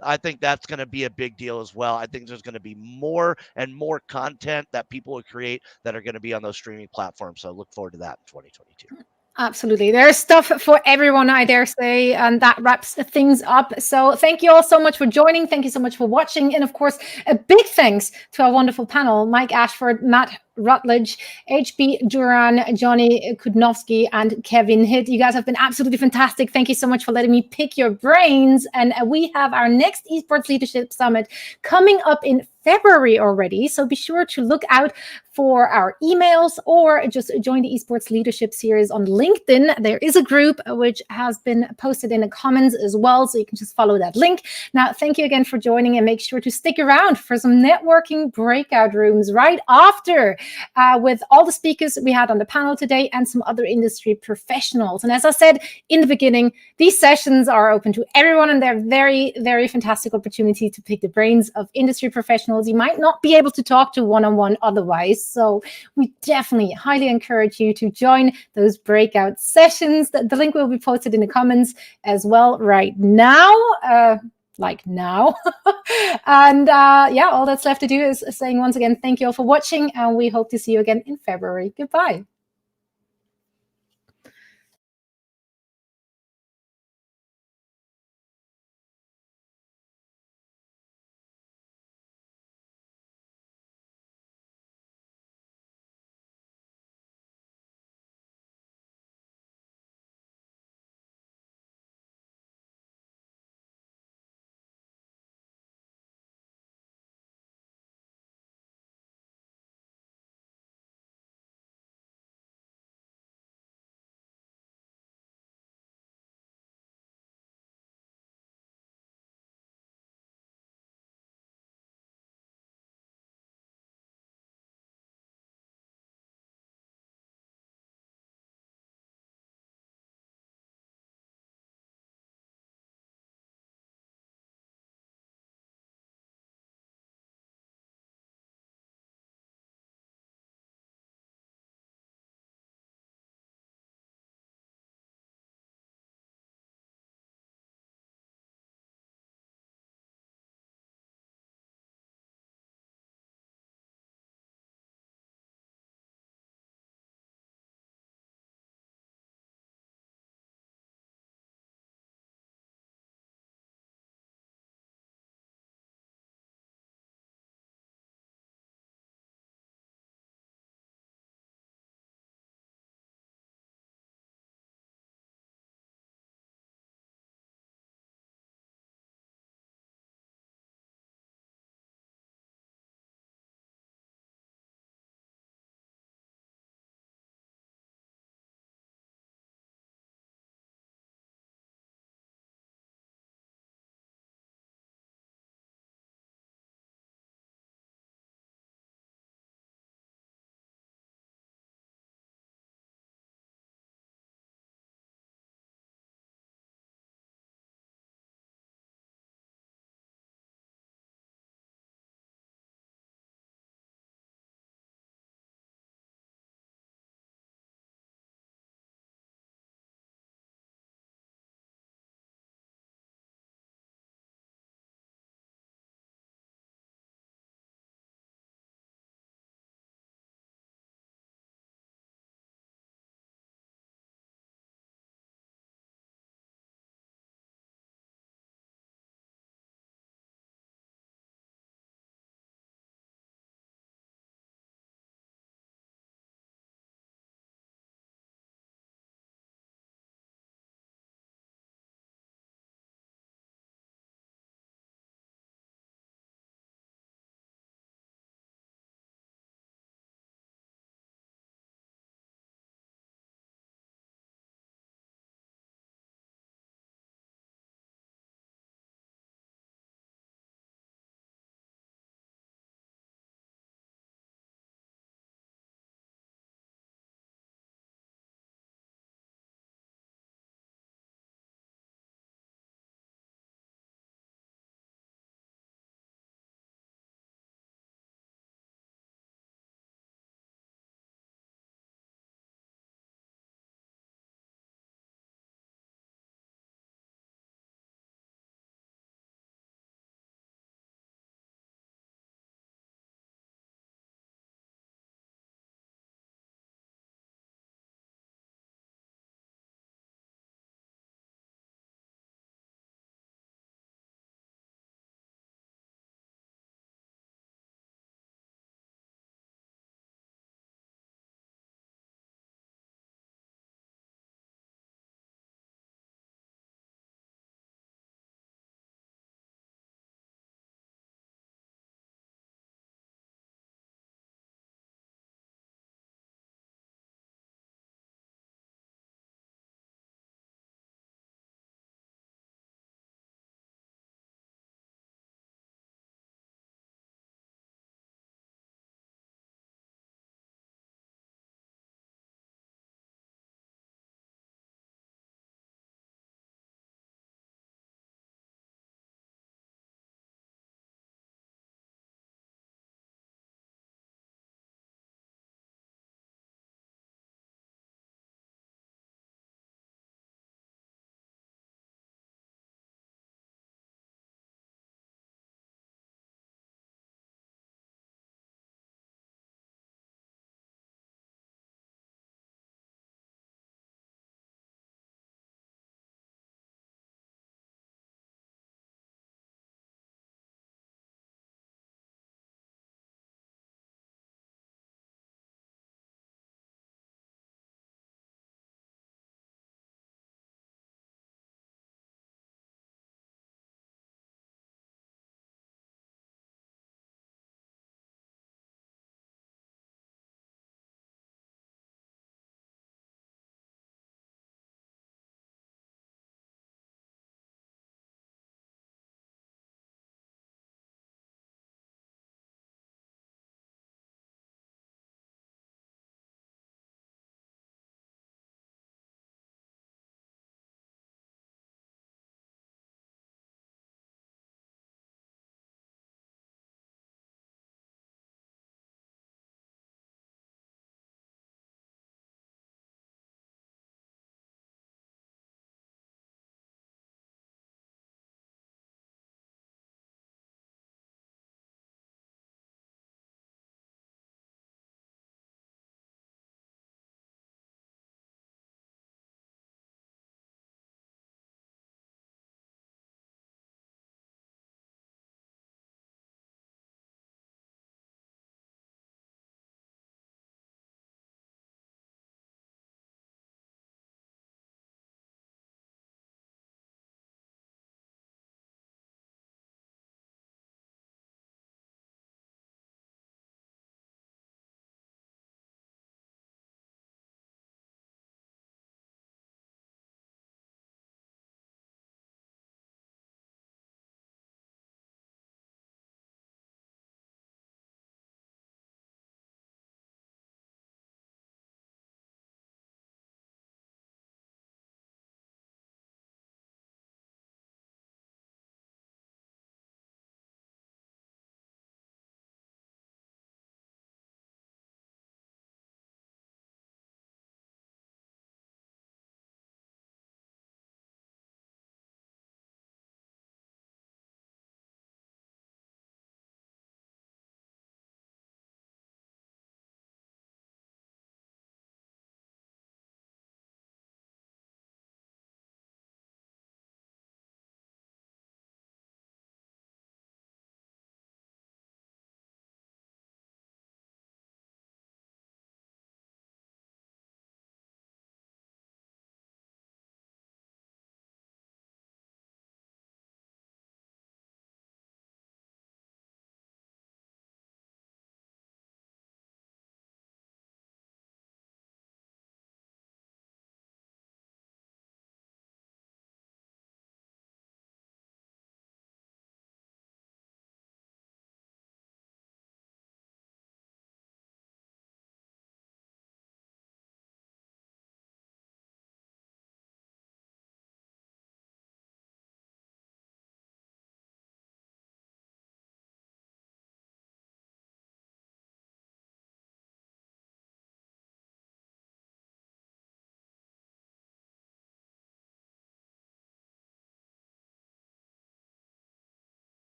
I think that's going to be a big deal as well. I think there's going to be more and more content that people will create that are going to be on those streaming platforms. So look forward to that in 2022. Absolutely. There's stuff for everyone, I dare say, and that wraps things up. So thank you all so much for joining. Thank you so much for watching. And of course, a big thanks to our wonderful panel, Mike, Ashford, Matt, Rutledge, HB, Duran, Johnny, Kutnowski, and Kevin Hitt. You guys have been absolutely fantastic. Thank you so much for letting me pick your brains. And we have our next Esports Leadership Summit coming up in February already. So be sure to look out for our emails or just join the Esports Leadership Series on LinkedIn. There is a group which has been posted in the comments as well. So you can just follow that link. Now, thank you again for joining, and make sure to stick around for some networking breakout rooms right after with all the speakers we had on the panel today and some other industry professionals. And as I said in the beginning, these sessions are open to everyone, and they're very, very fantastic opportunity to pick the brains of industry professionals you might not be able to talk to one-on-one otherwise. So we definitely highly encourage you to join those breakout sessions. The link will be posted in the comments as well right now. And yeah, all that's left to do is saying once again, thank you all for watching, and we hope to see you again in February. Goodbye.